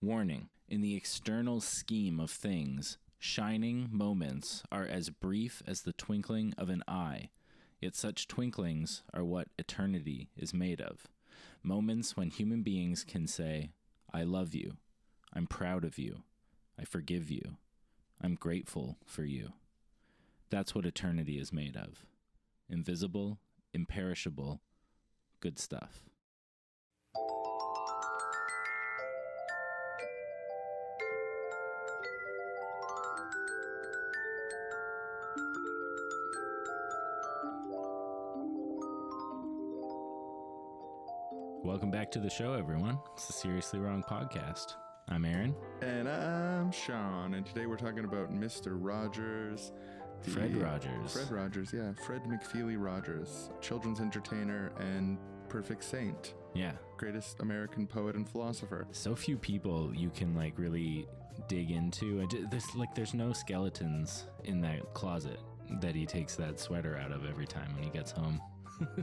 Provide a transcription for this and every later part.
Warning: in the external scheme of things, shining moments are as brief as the twinkling of an eye, yet such twinklings are what eternity is made of. Moments when human beings can say, I love you, I'm proud of you, I forgive you, I'm grateful for you. That's what eternity is made of. Invisible, imperishable, good stuff. Welcome back to the show, everyone. It's the Seriously Wrong podcast. I'm Aaron. And I'm Sean. And today we're talking about Mr. Rogers. Fred Rogers. Fred Rogers, yeah. Fred McFeely Rogers. Children's entertainer and perfect saint. Yeah. Greatest American poet and philosopher. So few people you can really dig into. There's no skeletons in that closet that he takes that sweater out of every time when he gets home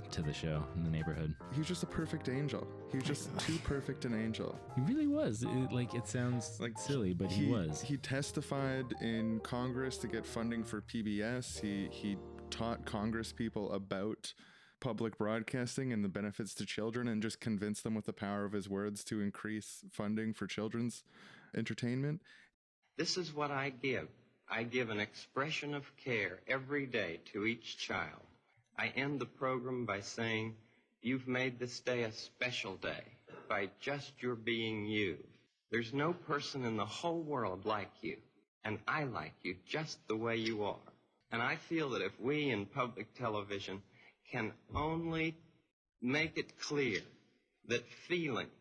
to the show in the neighborhood. He was just a perfect angel. He was just too perfect an angel. He really was. It sounds silly, but he was. He testified in Congress to get funding for PBS. He taught Congress people about public broadcasting and the benefits to children and just convinced them with the power of his words to increase funding for children's entertainment. This is what I give. I give an expression of care every day to each child. I end the program by saying, you've made this day a special day by just your being you. There's no person in the whole world like you, and I like you just the way you are. And I feel that if we in public television can only make it clear that feelings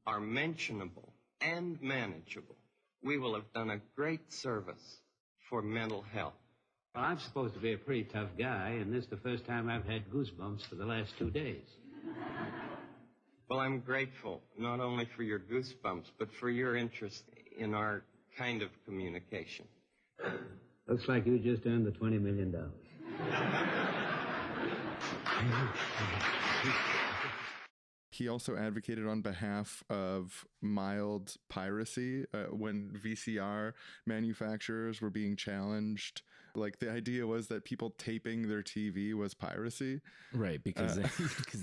are mentionable and manageable, we will have done a great service for mental health. Well, I'm supposed to be a pretty tough guy, and this is the first time I've had goosebumps for the last 2 days. Well, I'm grateful, not only for your goosebumps, but for your interest in our kind of communication. Looks like you just earned the $20 million. He also advocated on behalf of mild piracy when VCR manufacturers were being challenged. The idea was that people taping their TV was piracy. Right, because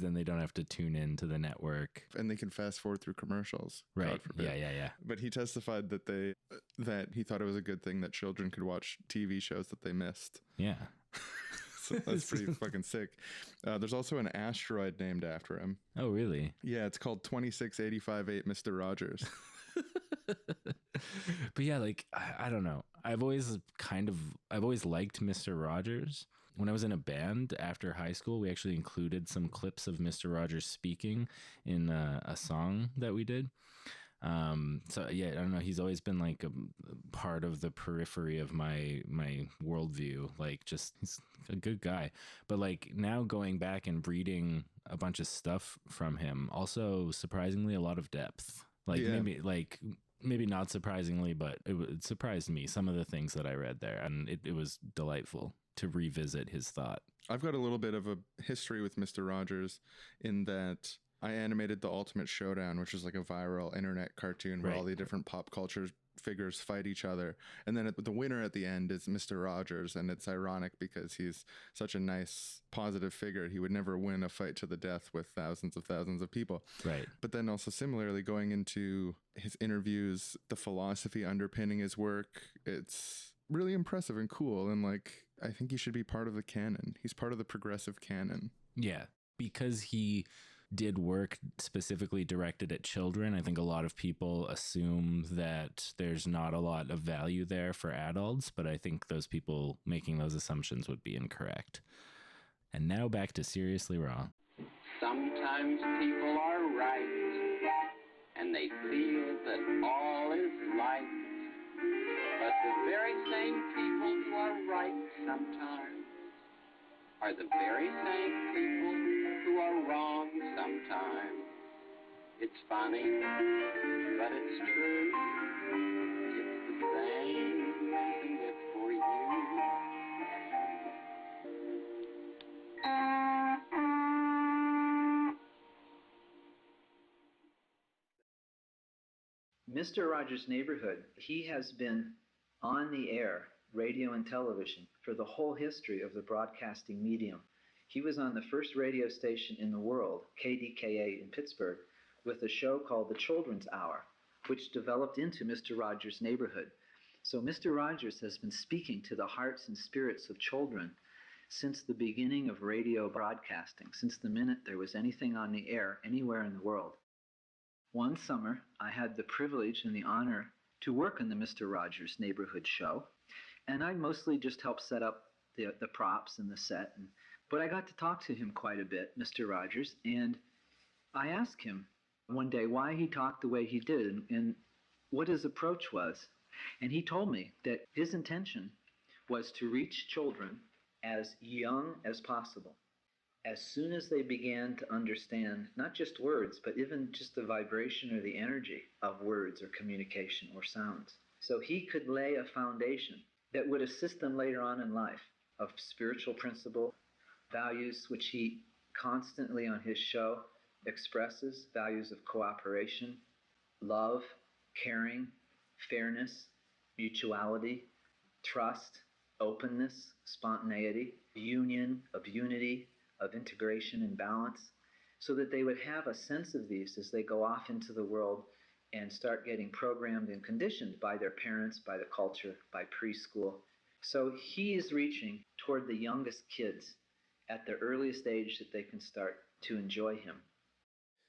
then they don't have to tune in to the network. And they can fast forward through commercials. Right, yeah. But he testified that he thought it was a good thing that children could watch TV shows that they missed. Yeah. So that's pretty fucking sick. There's also an asteroid named after him. Oh, really? Yeah, it's called 26858 Mr. Rogers. But yeah, I don't know. I've always liked Mr. Rogers. When I was in a band after high school, we actually included some clips of Mr. Rogers speaking in a song that we did. So yeah, I don't know. He's always been a part of the periphery of my worldview. He's a good guy. But now going back and reading a bunch of stuff from him, also surprisingly a lot of depth. Maybe not surprisingly, but it surprised me, some of the things that I read there, and it was delightful to revisit his thought. I've got a little bit of a history with Mr. Rogers in that I animated The Ultimate Showdown, which is a viral internet cartoon where all the different pop culture figures fight each other. And then the winner at the end is Mr. Rogers. And it's ironic because he's such a nice, positive figure. He would never win a fight to the death with thousands of people. Right. But then also similarly going into his interviews, the philosophy underpinning his work, it's really impressive and cool. And I think he should be part of the canon. He's part of the progressive canon. Yeah. Because he did work specifically directed at children, I think a lot of people assume that there's not a lot of value there for adults, but I think those people making those assumptions would be incorrect. And now back to Seriously Wrong. Sometimes people are right, and they feel that all is light. But the very same people who are right sometimes are the very same people who are wrong sometimes. It's funny, but it's true. It's the same, isn't it, for you? Mr. Rogers' Neighborhood, he has been on the air, radio and television, for the whole history of the broadcasting medium. He was on the first radio station in the world, KDKA in Pittsburgh, with a show called The Children's Hour, which developed into Mr. Rogers' Neighborhood. So Mr. Rogers has been speaking to the hearts and spirits of children since the beginning of radio broadcasting, since the minute there was anything on the air anywhere in the world. One summer, I had the privilege and the honor to work on the Mr. Rogers' Neighborhood show, and I mostly just helped set up the props and the set. But I got to talk to him quite a bit, Mr. Rogers, and I asked him one day why he talked the way he did and what his approach was. And he told me that his intention was to reach children as young as possible, as soon as they began to understand not just words, but even just the vibration or the energy of words or communication or sounds. So he could lay a foundation that would assist them later on in life of spiritual principle, values which he constantly on his show expresses, values of cooperation, love, caring, fairness, mutuality, trust, openness, spontaneity, union, of unity, of integration and balance, so that they would have a sense of these as they go off into the world and start getting programmed and conditioned by their parents, by the culture, by preschool. So he is reaching toward the youngest kids at the earliest age that they can start to enjoy him.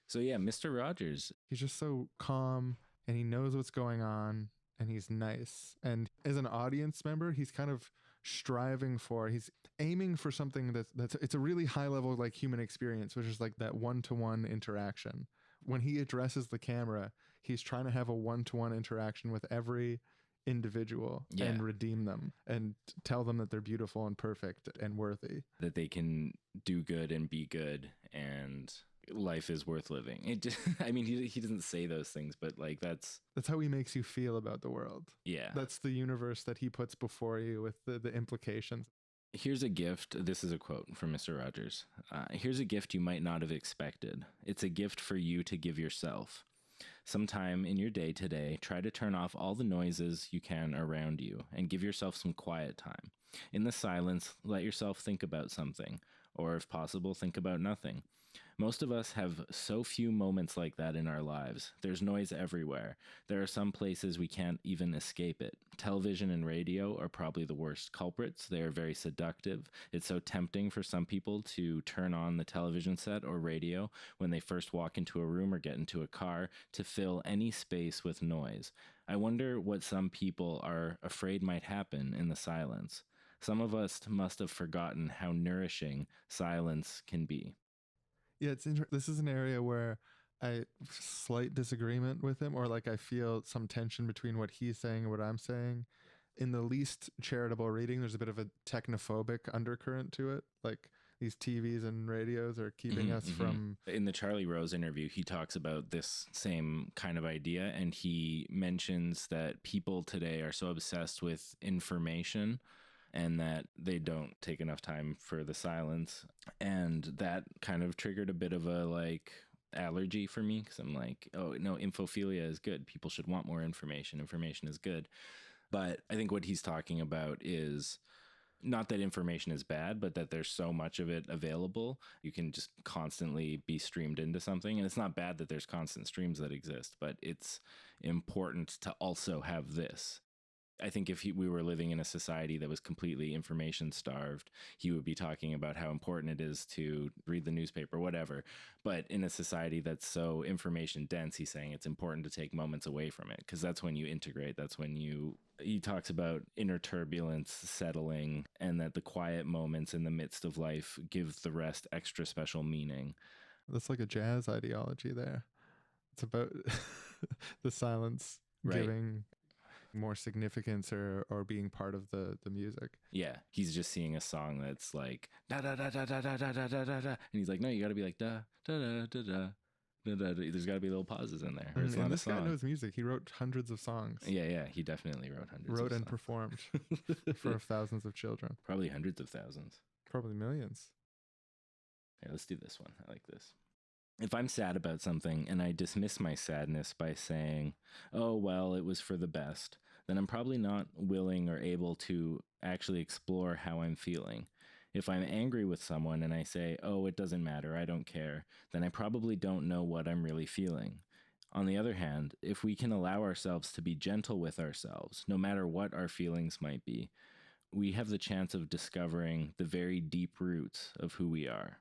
So yeah, Mr. Rogers. He's just so calm and he knows what's going on and he's nice. And as an audience member, he's kind of he's aiming for something that's it's a really high level like human experience, which is like that one-to-one interaction. When he addresses the camera, he's trying to have a one-to-one interaction with every individual and redeem them and tell them that they're beautiful and perfect and worthy, that they can do good and be good and life is worth living. It just, I mean, he doesn't say those things, but like that's how he makes you feel about the world. Yeah. That's the universe that he puts before you with the implications. Here's a gift. This is a quote from Mr. Rogers. Here's a gift you might not have expected. It's a gift for you to give yourself. Sometime in your day today, try to turn off all the noises you can around you and give yourself some quiet time. In the silence, let yourself think about something, or if possible, think about nothing. Most of us have so few moments like that in our lives. There's noise everywhere. There are some places we can't even escape it. Television and radio are probably the worst culprits. They are very seductive. It's so tempting for some people to turn on the television set or radio when they first walk into a room or get into a car to fill any space with noise. I wonder what some people are afraid might happen in the silence. Some of us must have forgotten how nourishing silence can be. Yeah, this is an area where I slight disagreement with him, or like I feel some tension between what he's saying and what I'm saying. In the least charitable reading, there's a bit of a technophobic undercurrent to it. Like these TVs and radios are keeping us from... In the Charlie Rose interview, he talks about this same kind of idea, and he mentions that people today are so obsessed with information and that they don't take enough time for the silence. And that kind of triggered a bit of a like allergy for me, because I'm like, oh no, infophilia is good. People should want more information. Information is good. But I think what he's talking about is not that information is bad, but that there's so much of it available. You can just constantly be streamed into something. And it's not bad that there's constant streams that exist, but it's important to also have this. I think if we were living in a society that was completely information starved, he would be talking about how important it is to read the newspaper, whatever. But in a society that's so information dense, he's saying it's important to take moments away from it, because that's when you integrate. That's when he talks about inner turbulence settling, and that the quiet moments in the midst of life give the rest extra special meaning. That's like a jazz ideology there. It's about the silence giving more significance or being part of the music. Yeah, he's just seeing a song that's like da da da da da da da da da da, and he's like, no, you got to be like da da da da da da da. There's got to be little pauses in there. And this guy knows music. He wrote hundreds of songs. Yeah, he definitely wrote hundreds. Wrote and performed for thousands of children. Probably hundreds of thousands. Probably millions. Yeah, let's do this one. I like this. if I'm sad about something and I dismiss my sadness by saying, oh, well, it was for the best, then I'm probably not willing or able to actually explore how I'm feeling. If I'm angry with someone and I say, oh, it doesn't matter, I don't care, then I probably don't know what I'm really feeling. On the other hand, if we can allow ourselves to be gentle with ourselves, no matter what our feelings might be, we have the chance of discovering the very deep roots of who we are.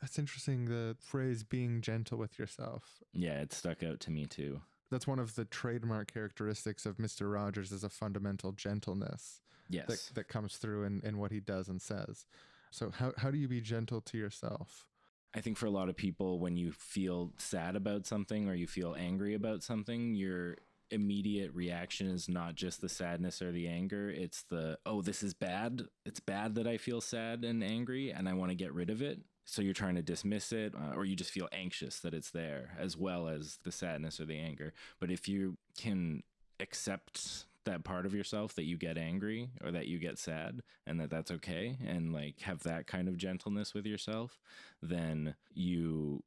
That's interesting, the phrase being gentle with yourself. Yeah, it stuck out to me too. That's one of the trademark characteristics of Mr. Rogers, is a fundamental gentleness. Yes. That comes through in what he does and says. So how do you be gentle to yourself? I think for a lot of people, when you feel sad about something or you feel angry about something, your immediate reaction is not just the sadness or the anger. It's the, oh, this is bad. It's bad that I feel sad and angry and I want to get rid of it. So you're trying to dismiss it, or you just feel anxious that it's there, as well as the sadness or the anger. But if you can accept that part of yourself, that you get angry or that you get sad, and that's okay, and like have that kind of gentleness with yourself, then the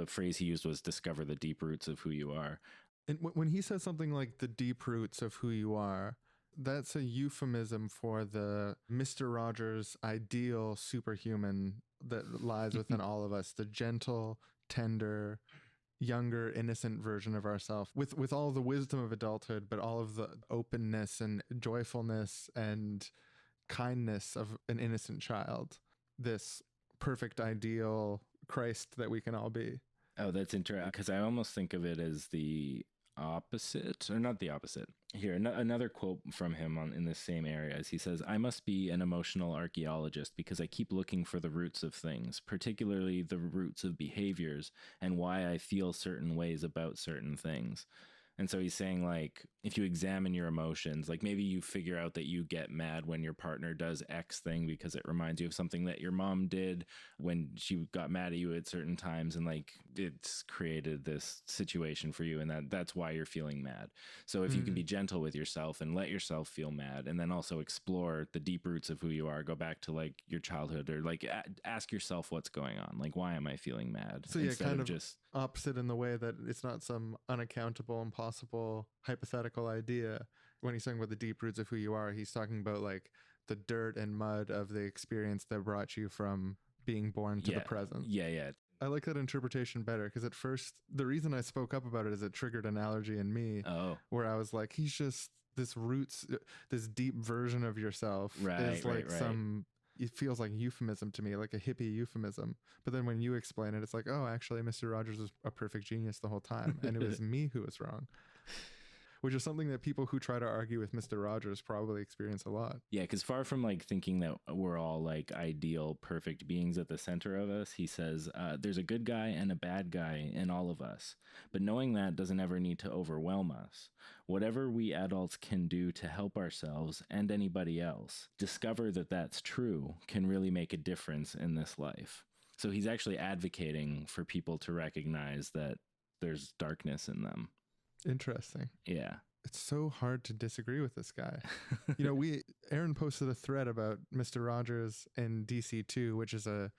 phrase he used was discover the deep roots of who you are. And when he says something like the deep roots of who you are, that's a euphemism for the Mr. Rogers ideal superhuman that lies within all of us, the gentle, tender, younger, innocent version of ourselves with all the wisdom of adulthood, but all of the openness and joyfulness and kindness of an innocent child. This perfect, ideal Christ that we can all be. Oh, that's interesting, because I almost think of it as the opposite, or not the opposite. Here, another quote from him in this same area is he says, I must be an emotional archaeologist because I keep looking for the roots of things, particularly the roots of behaviors and why I feel certain ways about certain things. And so he's saying, like, if you examine your emotions, like maybe you figure out that you get mad when your partner does X thing because it reminds you of something that your mom did when she got mad at you at certain times, and like it's created this situation for you, and that's why you're feeling mad. So if you can be gentle with yourself and let yourself feel mad, and then also explore the deep roots of who you are, go back to like your childhood, or like ask yourself what's going on, like why am I feeling mad? So yeah, kind of just opposite in the way that it's not some unaccountable, impossible, hypothetical idea. When he's talking about the deep roots of who you are, he's talking about like the dirt and mud of the experience that brought you from being born to the present. Yeah. I like that interpretation better, because at first, the reason I spoke up about it is it triggered an allergy in me, where I was like, he's just this roots, this deep version of yourself is like some, it feels like euphemism to me, like a hippie euphemism. But then when you explain it, it's like, oh, actually, Mr. Rogers was a perfect genius the whole time, and it was me who was wrong. Which is something that people who try to argue with Mr. Rogers probably experience a lot. Yeah, because far from like thinking that we're all like ideal, perfect beings at the center of us, he says there's a good guy and a bad guy in all of us. But knowing that doesn't ever need to overwhelm us. Whatever we adults can do to help ourselves and anybody else discover that that's true can really make a difference in this life. So he's actually advocating for people to recognize that there's darkness in them. Interesting. Yeah. It's so hard to disagree with this guy. You know, Aaron posted a thread about Mr. Rogers and DC2, which is a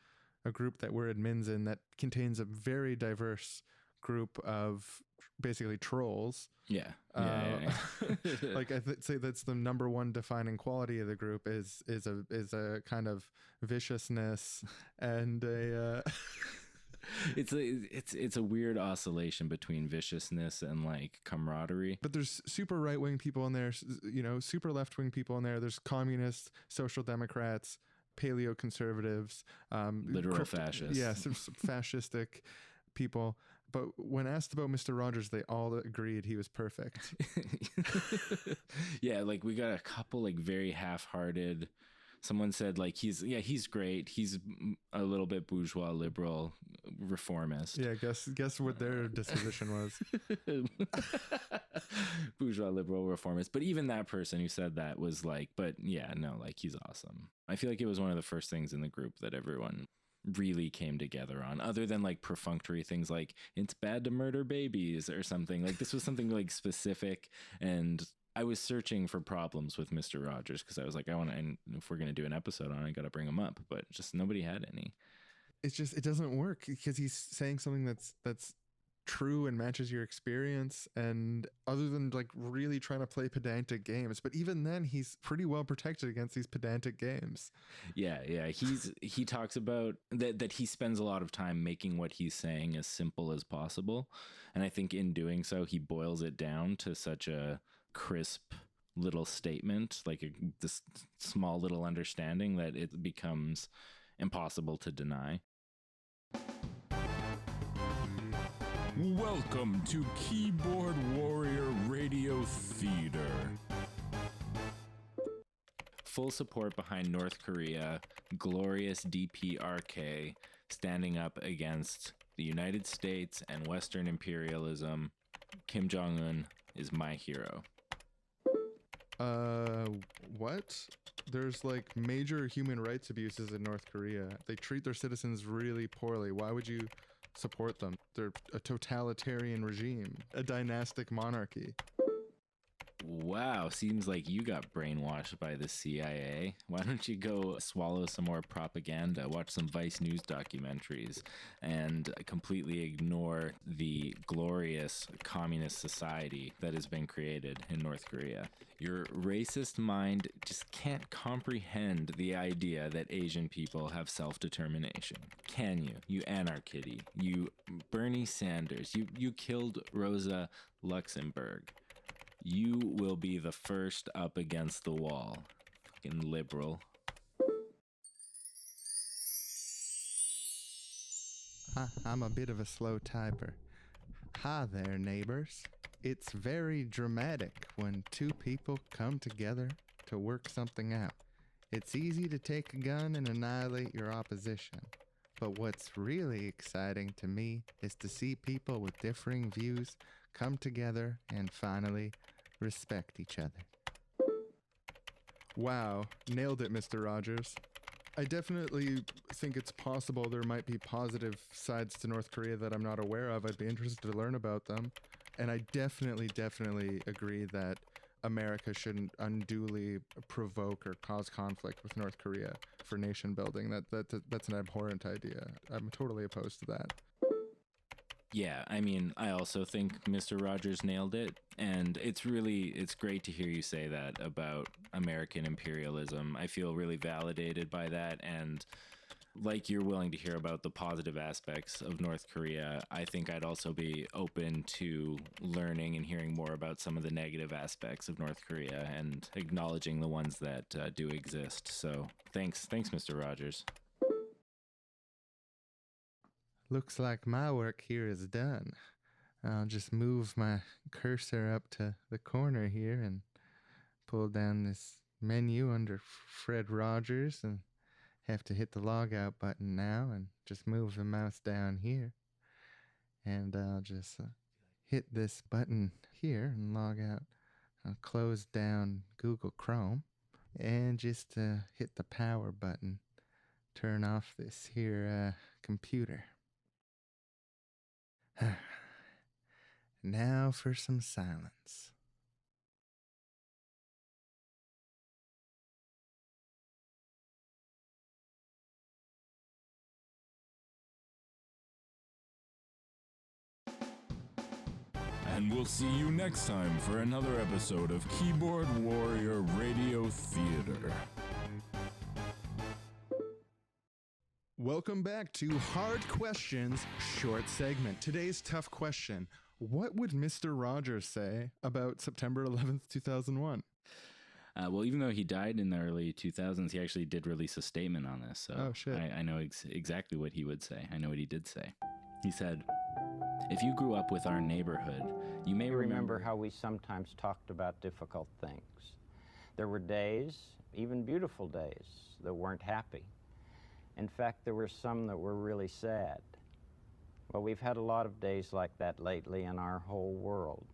group that we're admins in that contains a very diverse group of basically trolls. Yeah. Like I'd say that's the number one defining quality of the group is a kind of viciousness and a It's a weird oscillation between viciousness and like camaraderie. But there's super right-wing people in there, you know, super left-wing people in there. There's communists, social democrats, paleo-conservatives, literal fascists. Yeah, some fascistic people. But when asked about Mr. Rogers, they all agreed he was perfect. Yeah, like we got a couple like very half-hearted. Someone said like he's great. He's a little bit bourgeois, liberal, reformist. Yeah, guess what their disposition was. Bourgeois, liberal, reformist. But even that person who said that was like, but yeah, no, like he's awesome. I feel like it was one of the first things in the group that everyone really came together on, other than like perfunctory things like it's bad to murder babies or something. Like this was something like specific, and I was searching for problems with Mr. Rogers because I was like, if we're going to do an episode on it, I got to bring him up, but just nobody had any. it doesn't work because he's saying something that's true and matches your experience, and other than like really trying to play pedantic games, but even then he's pretty well protected against these pedantic games. Yeah, he talks about that he spends a lot of time making what he's saying as simple as possible, and I think in doing so he boils it down to such a crisp little statement, like this small little understanding, that it becomes impossible to deny. Welcome to Keyboard Warrior Radio Theater. Full support behind North Korea, glorious DPRK, standing up against the United States and Western imperialism. Kim Jong-un is my hero. What? There's like major human rights abuses in North Korea. They treat their citizens really poorly. Why would you support them? They're a totalitarian regime, a dynastic monarchy. Wow, seems like you got brainwashed by the CIA. Why don't you go swallow some more propaganda, watch some Vice News documentaries, and completely ignore the glorious communist society that has been created in North Korea? Your racist mind just can't comprehend the idea that Asian people have self-determination. Can you? You anarchity. You Bernie Sanders. You killed Rosa Luxemburg. You will be the first up against the wall. Fucking liberal. I'm a bit of a slow typer. Hi there, neighbors. It's very dramatic when two people come together to work something out. It's easy to take a gun and annihilate your opposition. But what's really exciting to me is to see people with differing views come together and finally respect each other. Wow, nailed it, Mr. Rogers. I definitely think it's possible there might be positive sides to North Korea that I'm not aware of. I'd be interested to learn about them. And I definitely agree that America shouldn't unduly provoke or cause conflict with North Korea for nation building. That's an abhorrent idea. I'm totally opposed to that. Yeah, I mean, I also think Mr. Rogers nailed it, and it's great to hear you say that about American imperialism. I feel really validated by that, and like you're willing to hear about the positive aspects of North Korea, I think I'd also be open to learning and hearing more about some of the negative aspects of North Korea and acknowledging the ones that do exist. So thanks, Mr. Rogers. Looks like my work here is done. I'll just move my cursor up to the corner here and pull down this menu under Fred Rogers and have to hit the log out button now and just move the mouse down here. And I'll just hit this button here and log out. I'll close down Google Chrome and just hit the power button. Turn off this here computer. Now for some silence. And we'll see you next time for another episode of Keyboard Warrior Radio Theater. Welcome back to Hard Questions short segment. Today's tough question. What would Mr. Rogers say about September 11th, 2001? Well, even though he died in the early 2000s, he actually did release a statement on this. So oh, shit. I know exactly what he would say. I know what he did say. He said, "If you grew up with our neighborhood, you may remember how we sometimes talked about difficult things. There were days, even beautiful days, that weren't happy. In fact, there were some that were really sad. Well, we've had a lot of days like that lately in our whole world.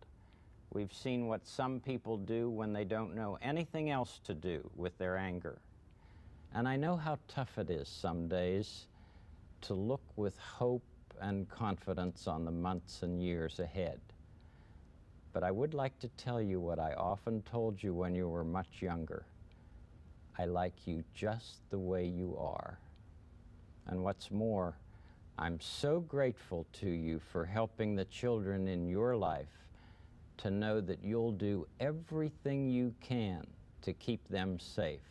We've seen what some people do when they don't know anything else to do with their anger. And I know how tough it is some days to look with hope and confidence on the months and years ahead. But I would like to tell you what I often told you when you were much younger. I like you just the way you are. And what's more, I'm so grateful to you for helping the children in your life to know that you'll do everything you can to keep them safe.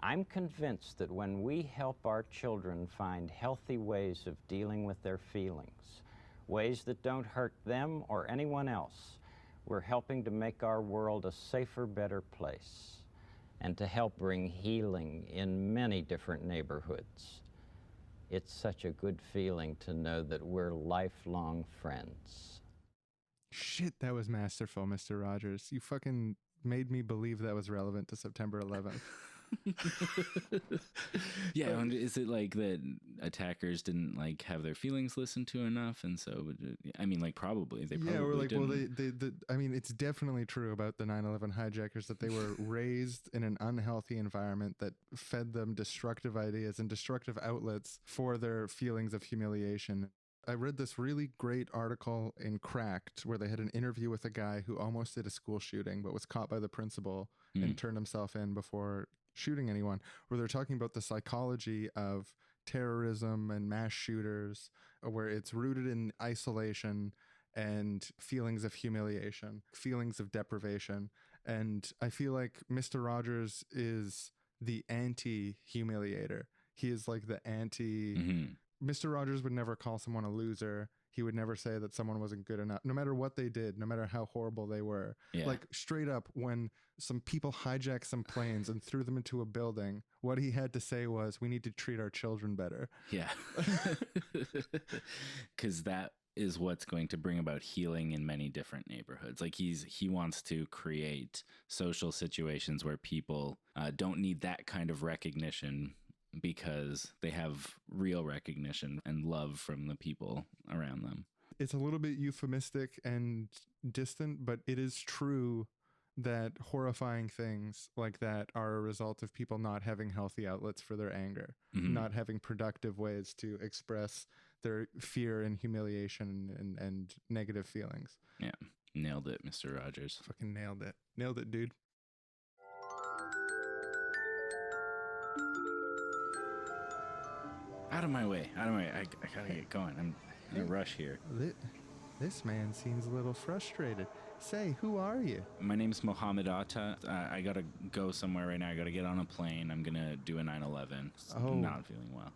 I'm convinced that when we help our children find healthy ways of dealing with their feelings, ways that don't hurt them or anyone else, we're helping to make our world a safer, better place, and to help bring healing in many different neighborhoods. It's such a good feeling to know that we're lifelong friends. Shit, that was masterful, Mr. Rogers. You fucking made me believe that was relevant to September 11th. Yeah, and is it like that attackers didn't like have their feelings listened to enough, and so I mean, like probably they probably we're like, didn't. well, I mean, it's definitely true about the 9/11 hijackers that they were raised in an unhealthy environment that fed them destructive ideas and destructive outlets for their feelings of humiliation. I read this really great article in Cracked where they had an interview with a guy who almost did a school shooting but was caught by the principal and turned himself in before shooting anyone, where they're talking about the psychology of terrorism and mass shooters, where it's rooted in isolation and feelings of humiliation, feelings of deprivation. And I feel like Mr. Rogers is the anti-humiliator. He is like the anti... Mr. Rogers would never call someone a loser. He would never say that someone wasn't good enough, no matter what they did, no matter how horrible they were. Yeah. Like straight up, when some people hijacked some planes and threw them into a building, what he had to say was, we need to treat our children better. Yeah. Because that is what's going to bring about healing in many different neighborhoods. Like he wants to create social situations where people don't need that kind of recognition, because they have real recognition and love from the people around them. It's a little bit euphemistic and distant, but it is true that horrifying things like that are a result of people not having healthy outlets for their anger, not having productive ways to express their fear and humiliation and negative feelings. Yeah. Nailed it, Mr. Rogers. Fucking nailed it. Nailed it, dude. Out of my way. I gotta get going. I'm in a rush here. This man seems a little frustrated. Say, who are you? My name's Mohammed Atta. I gotta go somewhere right now. I gotta get on a plane. I'm gonna do a 9/11. I'm not feeling well.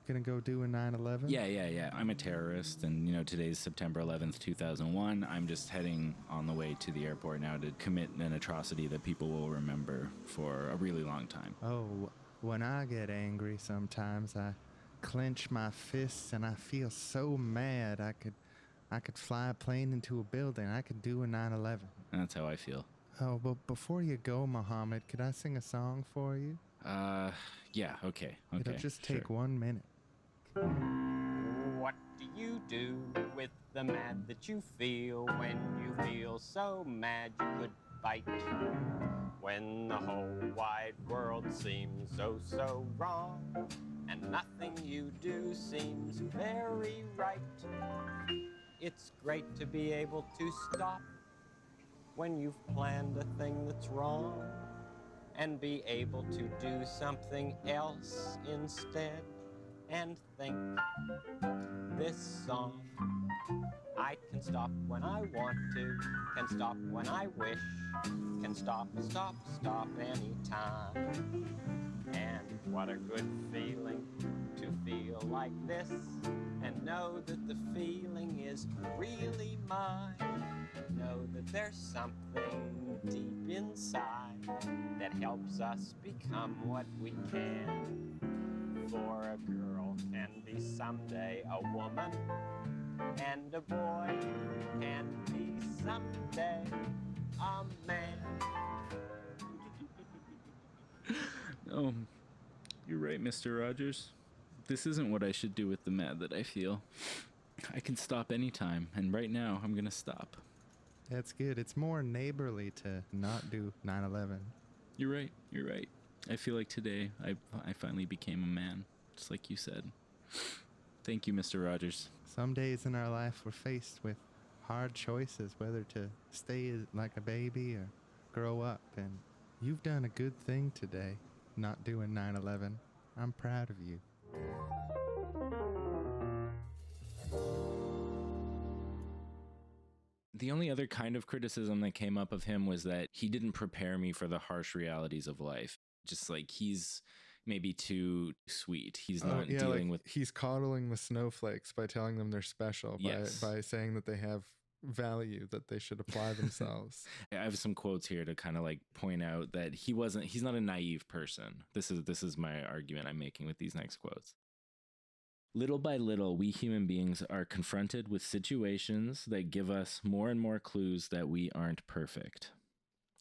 Gonna go do a 9/11? Yeah. I'm a terrorist, and today's September 11th, 2001. I'm just heading on the way to the airport now to commit an atrocity that people will remember for a really long time. Oh, when I get angry, sometimes I clench my fists and I feel so mad I could fly a plane into a building. I could do a 9/11. That's how I feel. Oh, but before you go, Muhammad, could I sing a song for you? Yeah, okay. It'll just take 1 minute. What do you do with the mad that you feel when you feel so mad you could bite? When the whole wide world seems so wrong, and nothing you do seems very right. It's great to be able to stop when you've planned a thing that's wrong, and be able to do something else instead, and think, this song, I can stop when I want to, can stop when I wish, can stop anytime. And what a good feeling to feel like this, and know that the feeling is really mine. Know that there's something deep inside that helps us become what we can. For a girl can be someday a woman, and a boy can be someday a man. Oh, you're right, Mr. Rogers. This isn't what I should do with the mad that I feel. I can stop anytime, and right now I'm gonna stop. That's good. It's more neighborly to not do 9/11. You're right. I feel like today I finally became a man, just like you said. Thank you, Mr. Rogers. Some days in our life we're faced with hard choices, whether to stay like a baby or grow up, and you've done a good thing today, not doing 9/11. I'm proud of you. The only other kind of criticism that came up of him was that he didn't prepare me for the harsh realities of life. Just like he's maybe too sweet. He's not dealing with... He's coddling the snowflakes by telling them they're special, Yes. by saying that they have value, that they should apply themselves. I have some quotes here to kind of like point out that he's not a naive person. This is my argument I'm making with these next quotes. Little by little, we human beings are confronted with situations that give us more and more clues that we aren't perfect.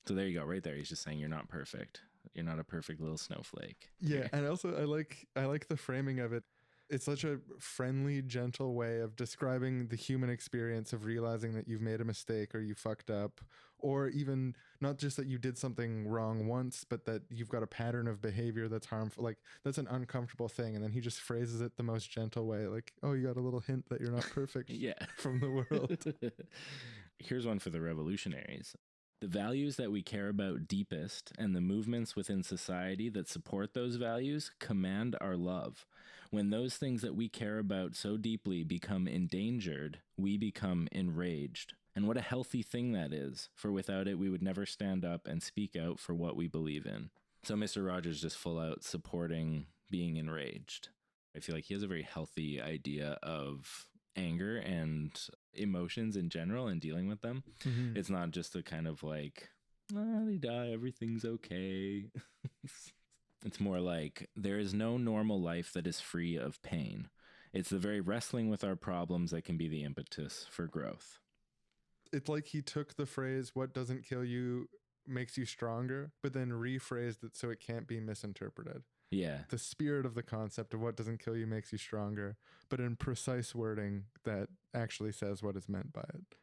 So there you go, right there. He's just saying you're not perfect. You're not a perfect little snowflake. Yeah, and also I like the framing of it. It's such a friendly, gentle way of describing the human experience of realizing that you've made a mistake or you fucked up, or even not just that you did something wrong once, but that you've got a pattern of behavior that's harmful. Like, that's an uncomfortable thing. And then he just phrases it the most gentle way. Like, oh, you got a little hint that you're not perfect from the world. Here's one for the revolutionaries. The values that we care about deepest and the movements within society that support those values command our love. When those things that we care about so deeply become endangered, we become enraged. And what a healthy thing that is, for without it, we would never stand up and speak out for what we believe in. So Mr. Rogers just full out supporting being enraged. I feel like he has a very healthy idea of anger and emotions in general and dealing with them. Mm-hmm. It's not just a kind of like, they die, everything's okay. It's more like, there is no normal life that is free of pain. It's the very wrestling with our problems that can be the impetus for growth. It's like he took the phrase, what doesn't kill you makes you stronger, but then rephrased it so it can't be misinterpreted. Yeah. The spirit of the concept of what doesn't kill you makes you stronger, but in precise wording that actually says what is meant by it.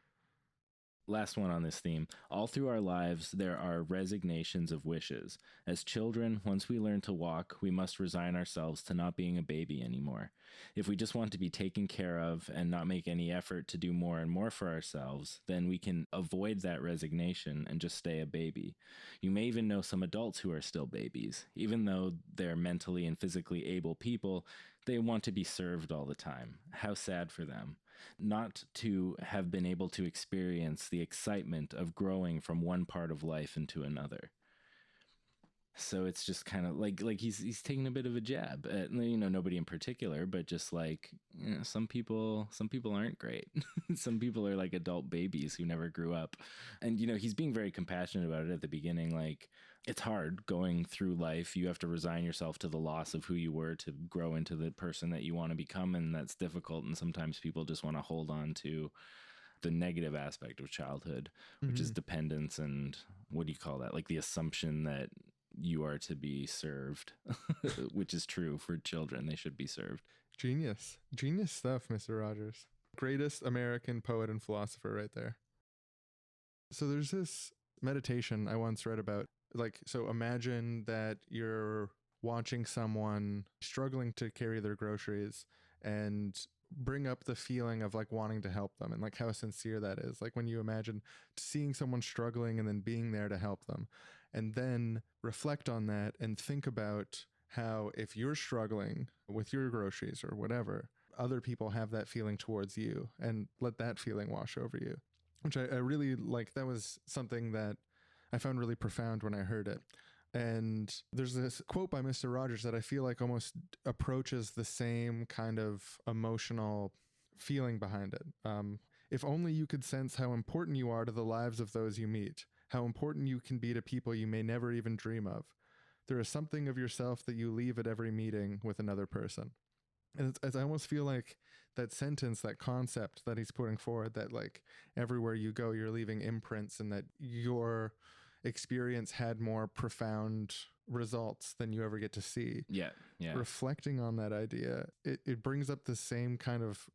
Last one on this theme. All through our lives, there are resignations of wishes. As children, once we learn to walk, we must resign ourselves to not being a baby anymore. If we just want to be taken care of and not make any effort to do more and more for ourselves, then we can avoid that resignation and just stay a baby. You may even know some adults who are still babies. Even though they're mentally and physically able people, they want to be served all the time. How sad for them. Not to have been able to experience the excitement of growing from one part of life into another. So it's just kind of like he's taking a bit of a jab at, nobody in particular, but just like, some people aren't great. Some people are like adult babies who never grew up. And, he's being very compassionate about it at the beginning. Like, it's hard going through life. You have to resign yourself to the loss of who you were to grow into the person that you want to become. And that's difficult. And sometimes people just want to hold on to the negative aspect of childhood, which is dependence and what do you call that? Like the assumption that you are to be served, which is true for children. They should be served. Genius stuff, Mr. Rogers. Greatest American poet and philosopher right there. So there's this meditation I once read about. Like, so imagine that you're watching someone struggling to carry their groceries and bring up the feeling of like wanting to help them and like how sincere that is. Like when you imagine seeing someone struggling and then being there to help them, and then reflect on that and think about how if you're struggling with your groceries or whatever, other people have that feeling towards you, and let that feeling wash over you, which I really like. That was something that I found really profound when I heard it. And there's this quote by Mr. Rogers that I feel like almost approaches the same kind of emotional feeling behind it. If only you could sense how important you are to the lives of those you meet, how important you can be to people you may never even dream of. There is something of yourself that you leave at every meeting with another person. And I almost feel like that sentence, that concept that he's putting forward, that like everywhere you go, you're leaving imprints, and that your experience had more profound results than you ever get to see. Yeah. Reflecting on that idea, it brings up the same kind of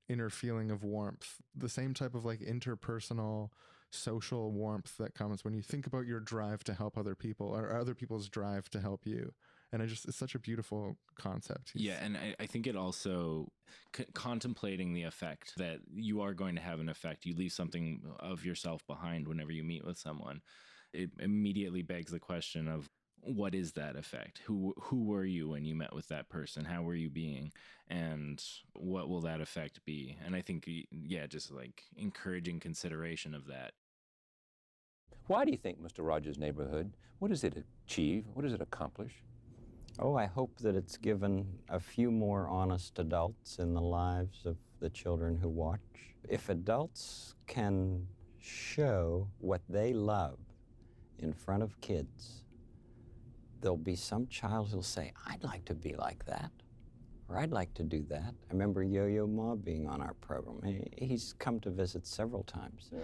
inner feeling of warmth, the same type of like interpersonal social warmth that comes when you think about your drive to help other people or other people's drive to help you. And it's such a beautiful concept. Yeah, and I think it also, contemplating the effect that you are going to have an effect, you leave something of yourself behind whenever you meet with someone. It immediately begs the question of, what is that effect? Who were you when you met with that person? How were you being? And what will that effect be? And I think, yeah, just like encouraging consideration of that. Why do you think Mr. Rogers' Neighborhood, what does it achieve? What does it accomplish? Oh, I hope that it's given a few more honest adults in the lives of the children who watch. If adults can show what they love in front of kids, there'll be some child who'll say, I'd like to be like that, or I'd like to do that. I remember Yo-Yo Ma being on our program. He's come to visit several times. Yeah.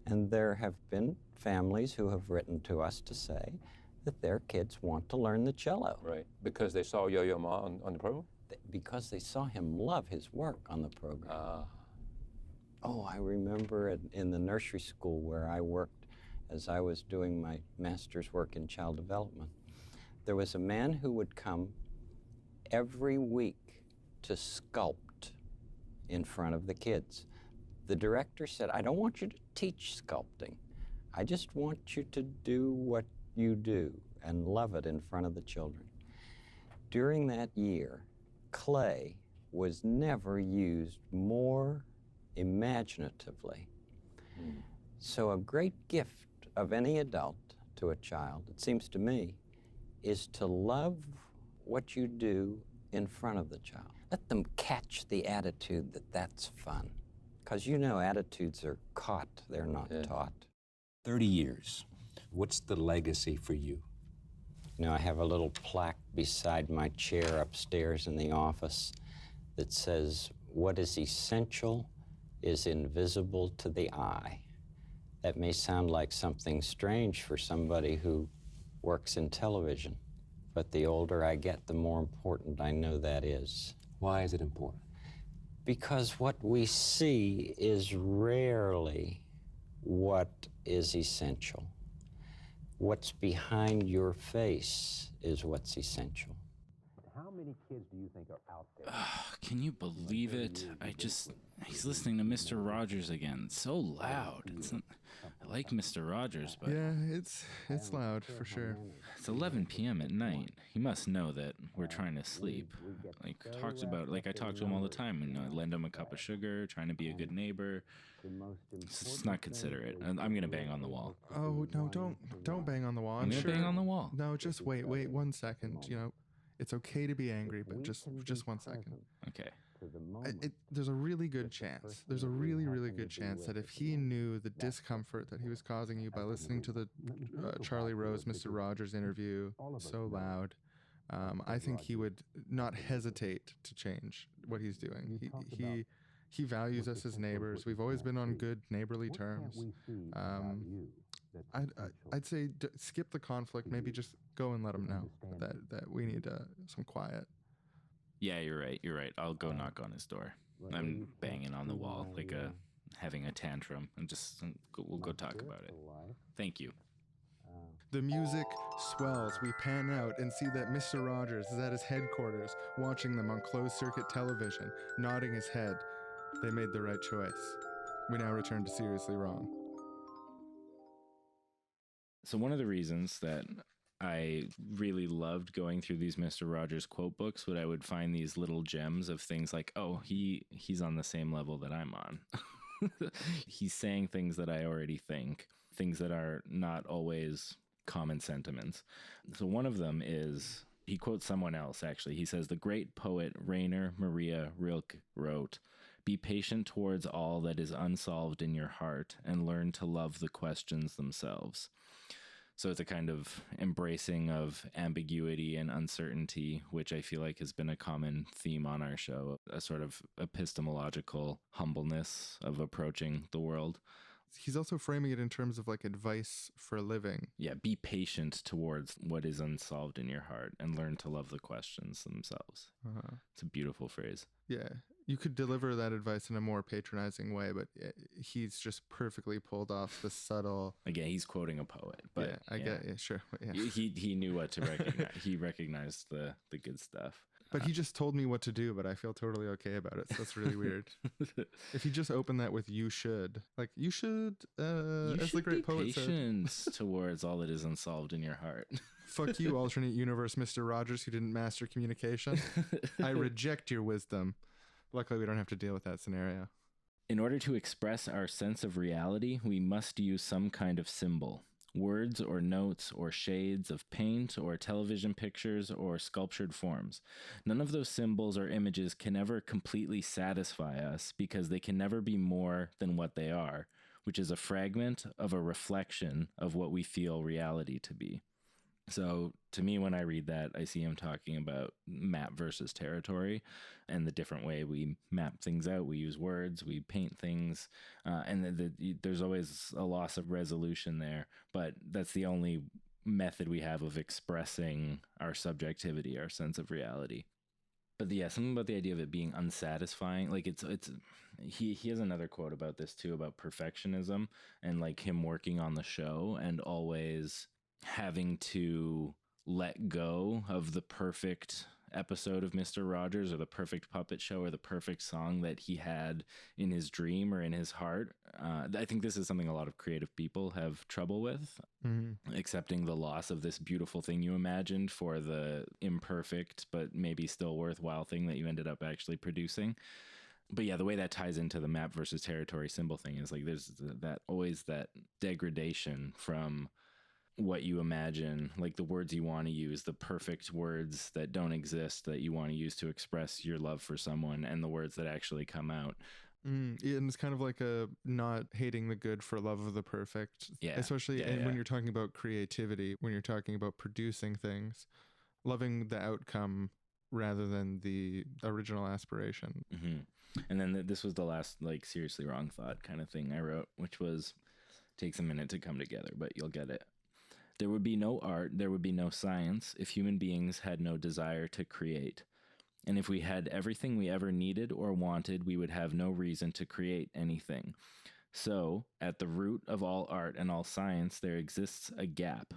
And there have been families who have written to us to say that their kids want to learn the cello. Right, because they saw Yo-Yo Ma on the program? Because they saw him love his work on the program. Oh, I remember in the nursery school where I worked as I was doing my master's work in child development. There was a man who would come every week to sculpt in front of the kids. The director said, I don't want you to teach sculpting. I just want you to do what you do and love it in front of the children. During that year, clay was never used more imaginatively. So a great gift of any adult to a child, it seems to me, is to love what you do in front of the child. Let them catch the attitude that that's fun. Because you know attitudes are caught, they're not taught. 30 years. What's the legacy for you? You know, I have a little plaque beside my chair upstairs in the office that says, what is essential is invisible to the eye. That may sound like something strange for somebody who works in television, but the older I get, the more important I know that is. Why is it important? Because what we see is rarely what is essential. What's behind your face is what's essential. How many kids do you think are out there? Can you believe it? He's listening to Mr. Rogers again. It's so loud. I like Mr. Rogers, but... Yeah, it's loud, for sure. It's 11 p.m. at night. He must know that we're trying to sleep. I talk to him all the time. You know, I lend him a cup of sugar, trying to be a good neighbor. It's not considerate. I'm going to bang on the wall. Oh, no, don't bang on the wall. I'm going to bang on the wall. No, just wait 1 second. You know, it's okay to be angry, but just 1 second. Okay. There's a really good chance. There's a really, really good chance that if he knew the discomfort that he was causing you by listening to the Charlie Rose, Mr. Rogers interview so loud, I think he would not hesitate to change what he's doing. He values us as neighbors. We've always been on good neighborly terms. I'd say skip the conflict. Maybe just go and let him know that we need some quiet. Yeah, you're right. I'll go knock on his door. I'm banging on the wall, like having a tantrum, and we'll go talk about it. Thank you. The music swells. We pan out and see that Mr. Rogers is at his headquarters, watching them on closed-circuit television, nodding his head. They made the right choice. We now return to Seriously Wrong. So one of the reasons that I really loved going through these Mr. Rogers quote books, I would find these little gems of things like, oh, he's on the same level that I'm on. He's saying things that I already think, things that are not always common sentiments. So one of them is, he quotes someone else, actually. He says, the great poet Rainer Maria Rilke wrote, be patient towards all that is unsolved in your heart and learn to love the questions themselves. So it's a kind of embracing of ambiguity and uncertainty, which I feel like has been a common theme on our show, a sort of epistemological humbleness of approaching the world. He's also framing it in terms of like advice for a living. Yeah, be patient towards what is unsolved in your heart and learn to love the questions themselves. Uh-huh. It's a beautiful phrase. Yeah, you could deliver that advice in a more patronizing way, but he's just perfectly pulled off the subtle... Again, he's quoting a poet, but... Yeah, I get, yeah, sure. Yeah. He knew what to recognize. He recognized the good stuff. But he just told me what to do, but I feel totally okay about it. So that's really weird. If he just opened that with "you should," like you should, as the great poet said, patient towards all that is unsolved in your heart. Fuck you, alternate universe Mr. Rogers, who didn't master communication. I reject your wisdom. Luckily, we don't have to deal with that scenario. In order to express our sense of reality, we must use some kind of symbol. Words or notes or shades of paint or television pictures or sculptured forms. None of those symbols or images can ever completely satisfy us because they can never be more than what they are, which is a fragment of a reflection of what we feel reality to be. So to me, when I read that, I see him talking about map versus territory and the different way we map things out. We use words, we paint things, and there's always a loss of resolution there. But that's the only method we have of expressing our subjectivity, our sense of reality. But yeah, something about the idea of it being unsatisfying. Like he has another quote about this too, about perfectionism and like him working on the show and always having to let go of the perfect episode of Mr. Rogers or the perfect puppet show or the perfect song that he had in his dream or in his heart. I think this is something a lot of creative people have trouble with, accepting the loss of this beautiful thing you imagined for the imperfect but maybe still worthwhile thing that you ended up actually producing. But yeah, the way that ties into the map versus territory symbol thing is like there's always that degradation from what you imagine, like the words you want to use, the perfect words that don't exist that you want to use to express your love for someone, and the words that actually come out. And it's kind of like a not hating the good for love of the perfect. Yeah. Especially when you're talking about creativity, when you're talking about producing things, loving the outcome rather than the original aspiration. And then this was the last like seriously wrong thought kind of thing I wrote, which was takes a minute to come together, but you'll get it. There would be no art, there would be no science if human beings had no desire to create. And if we had everything we ever needed or wanted, we would have no reason to create anything. So, at the root of all art and all science, there exists a gap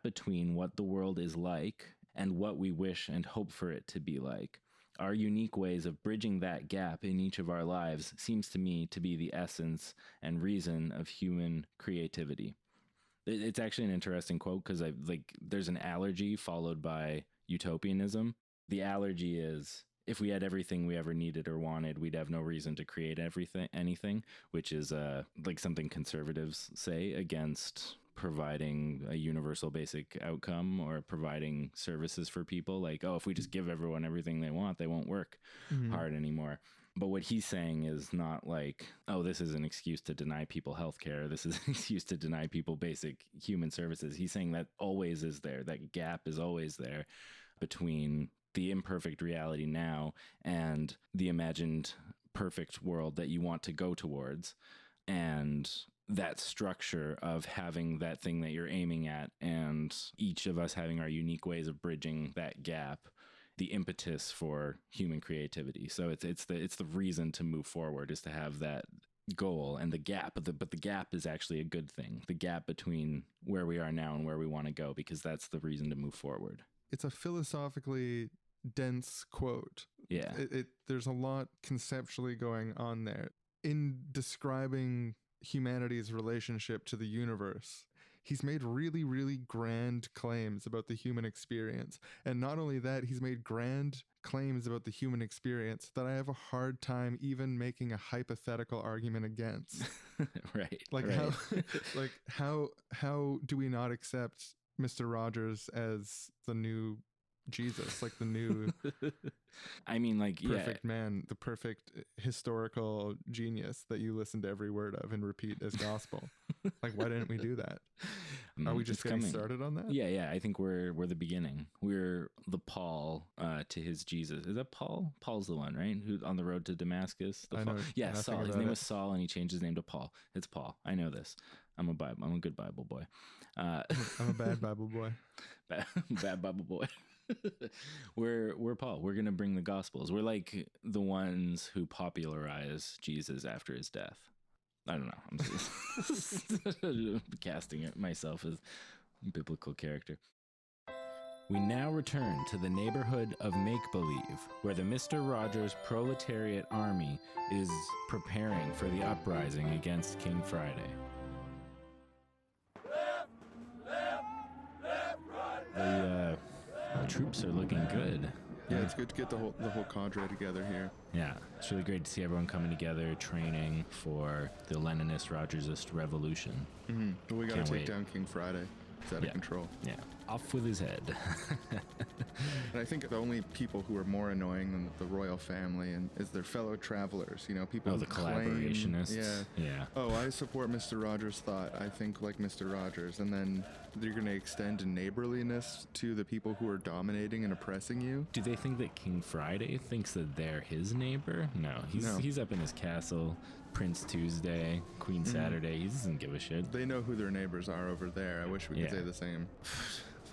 between what the world is like and what we wish and hope for it to be like. Our unique ways of bridging that gap in each of our lives seems to me to be the essence and reason of human creativity. It's actually an interesting quote because there's an allergy followed by utopianism. The allergy is if we had everything we ever needed or wanted, we'd have no reason to create anything, which is like something conservatives say against providing a universal basic outcome or providing services for people. Like, oh, if we just give everyone everything they want, they won't work hard anymore. But what he's saying is not like, oh, this is an excuse to deny people healthcare. This is an excuse to deny people basic human services. He's saying that always is there. That gap is always there between the imperfect reality now and the imagined perfect world that you want to go towards. And that structure of having that thing that you're aiming at and each of us having our unique ways of bridging that gap, the impetus for human creativity. So it's the reason to move forward is to have that goal and the gap, but the gap is actually a good thing. The gap between where we are now and where we want to go, because that's the reason to move forward. It's a philosophically dense quote. Yeah. There's a lot conceptually going on there. In describing humanity's relationship to the universe, he's made really, really grand claims about the human experience. And not only that, he's made grand claims about the human experience that I have a hard time even making a hypothetical argument against. Right. Like right. how do we not accept Mr. Rogers as the new Jesus, like the new I mean, like, perfect man, the perfect historical genius that you listen to every word of and repeat as gospel. Like, why didn't we do that? Are we just getting started on that? Yeah. I think we're the beginning. We're the Paul to his Jesus. Is that Paul? Paul's the one, right? Who's on the road to Damascus? Yeah, Saul. His name was Saul, and he changed his name to Paul. It's Paul. I know this. I'm a good Bible boy. I'm a bad Bible boy. Bad Bible boy. We're Paul. We're gonna bring the Gospels. We're like the ones who popularize Jesus after his death. I don't know. I'm just casting it myself as biblical character. We now return to the neighborhood of make-believe, where the Mr. Rogers proletariat army is preparing for the uprising against King Friday. The troops are looking good. Yeah, it's good to get the whole cadre together here. Yeah, it's really great to see everyone coming together, training for the Leninist Rogersist revolution. Mm-hmm. We got to take down King Friday. It's out of control. Yeah, off with his head. And I think the only people who are more annoying than the royal family is their fellow travelers. You know, people who the claim, collaborationists. Yeah. Oh, I support Mr. Rogers' thought. I think like Mr. Rogers. And then you're going to extend neighborliness to the people who are dominating and oppressing you. Do they think that King Friday thinks that they're his neighbor? No, he's up in his castle. Prince Tuesday, Queen Saturday. He doesn't give a shit. They know who their neighbors are over there. I wish we could say the same.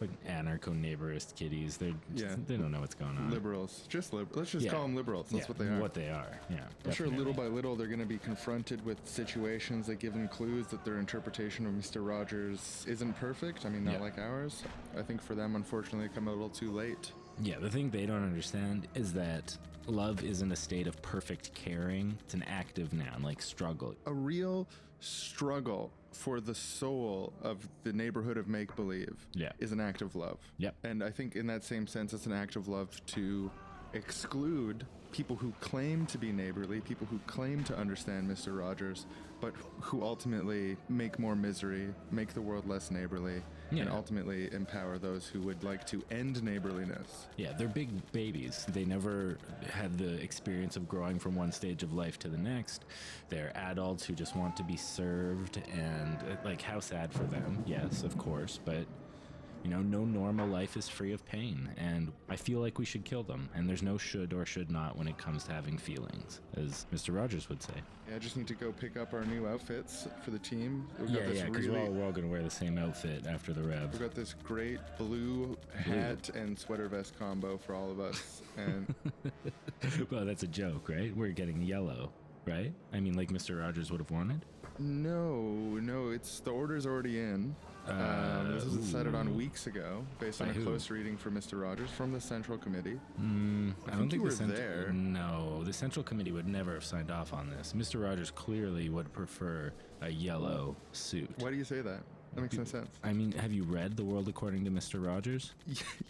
Fucking anarcho-neighborist kitties. They don't know what's going on. Liberals. Let's just call them liberals. That's what they are. What they are. Yeah. I'm sure little by little they're going to be confronted with situations that give them clues that their interpretation of Mr. Rogers isn't perfect. I mean, not like ours. I think for them, unfortunately, it come a little too late. Yeah, the thing they don't understand is that love isn't a state of perfect caring. It's an active noun, like struggle. A real struggle for the soul of the neighborhood of make-believe is an act of love. Yep. And I think in that same sense, it's an act of love to exclude people who claim to be neighborly, people who claim to understand Mr. Rogers, but who ultimately make more misery, make the world less neighborly, and ultimately empower those who would like to end neighborliness. Yeah, they're big babies. They never had the experience of growing from one stage of life to the next. They're adults who just want to be served, and like, how sad for them. Yes, of course, but you know, no normal life is free of pain, and I feel like we should kill them, and there's no should or should not when it comes to having feelings, as Mr. Rogers would say. Yeah, I just need to go pick up our new outfits for the team. Because we're all going to wear the same outfit after the rev. We've got this great blue hat and sweater vest combo for all of us. And well, that's a joke, right? We're getting yellow, right? I mean, like Mr. Rogers would have wanted? No, it's the order's already in. This was decided on weeks ago, based on a close reading for Mr. Rogers from the Central Committee. I don't think you were there. No, the Central Committee would never have signed off on this. Mr. Rogers clearly would prefer a yellow suit. Why do you say that? That makes no sense. I mean, have you read The World According to Mr. Rogers?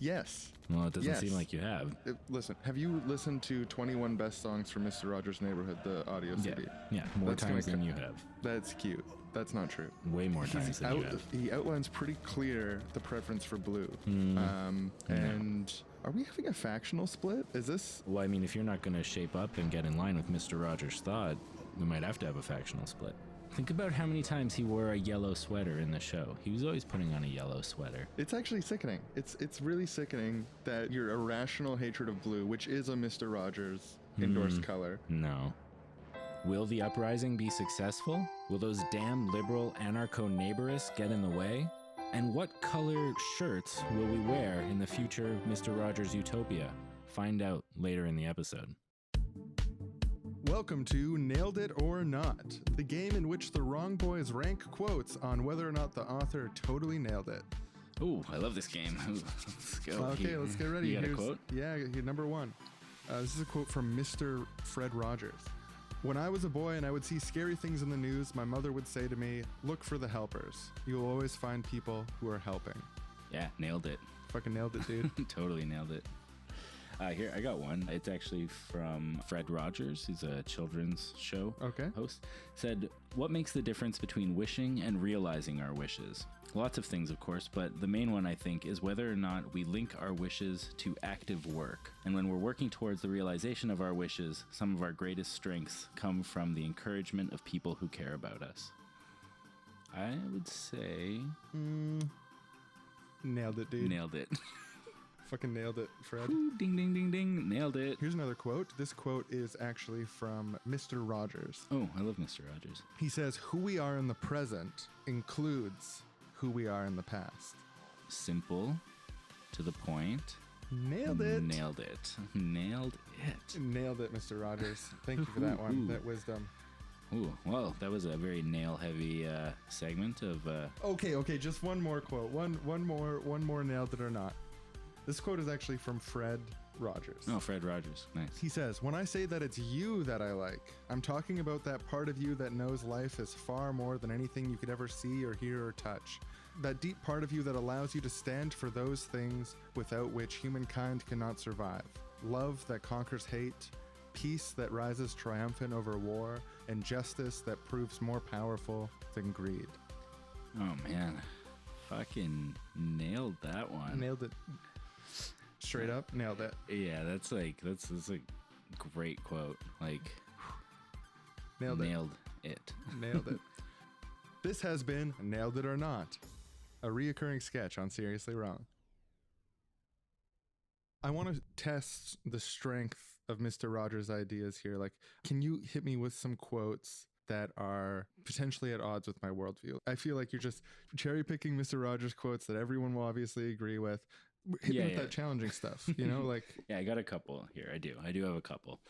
Yes. Well, it doesn't seem like you have. Listen, have you listened to 21 Best Songs from Mr. Rogers' Neighborhood, the audio CD? Yeah, more times than you have. That's cute. That's not true. Way more times than you have. He outlines pretty clear the preference for blue. And are we having a factional split? Is this... Well, I mean, if you're not going to shape up and get in line with Mr. Rogers' thought, we might have to have a factional split. Think about how many times he wore a yellow sweater in the show. He was always putting on a yellow sweater. It's actually sickening. It's really sickening that your irrational hatred of blue, which is a Mr. Rogers endorsed color. No. Will the uprising be successful? Will those damn liberal anarcho-neighborists get in the way? And what color shirts will we wear in the future Mr. Rogers utopia? Find out later in the episode. Welcome to Nailed It or Not, the game in which the wrong boys rank quotes on whether or not the author totally nailed it. Ooh, I love this game. Ooh, let's go. Okay, let's get ready. You got a quote? Yeah, number one. This is a quote from Mr. Fred Rogers. When I was a boy and I would see scary things in the news, my mother would say to me, look for the helpers. You'll always find people who are helping. Yeah, nailed it. Fucking nailed it, dude. Totally nailed it. Here, I got one. It's actually from Fred Rogers. He's a children's show host. Said, what makes the difference between wishing and realizing our wishes? Lots of things, of course, but the main one, I think, is whether or not we link our wishes to active work. And when we're working towards the realization of our wishes, some of our greatest strengths come from the encouragement of people who care about us. I would say... Nailed it, dude. Nailed it. Fucking nailed it, Fred. Ooh, ding, ding, ding, ding. Nailed it. Here's another quote. This quote is actually from Mr. Rogers. Oh, I love Mr. Rogers. He says, who we are in the present includes who we are in the past. Simple, to the point. Nailed it. Nailed it. Nailed it. Nailed it, Mr. Rogers. Thank you for that one, that wisdom. Ooh, well, that was a very nail-heavy segment of... Okay, just one more quote. One more nailed it or not. This quote is actually from Fred Rogers. Oh, Fred Rogers. Nice. He says, "When I say that it's you that I like, I'm talking about that part of you that knows life is far more than anything you could ever see or hear or touch. That deep part of you that allows you to stand for those things without which humankind cannot survive. Love that conquers hate, peace that rises triumphant over war, and justice that proves more powerful than greed." Oh, man. Fucking nailed that one. Nailed it. Straight up, nailed it. Yeah, that's a great quote. Like, Nailed it. Nailed it. This has been Nailed It or Not, a reoccurring sketch on Seriously Wrong. I want to test the strength of Mr. Rogers' ideas here. Like, can you hit me with some quotes that are potentially at odds with my worldview? I feel like you're just cherry picking Mr. Rogers quotes that everyone will obviously agree with. Hit me with that challenging stuff, you know, like. Yeah, I got a couple here. I do have a couple.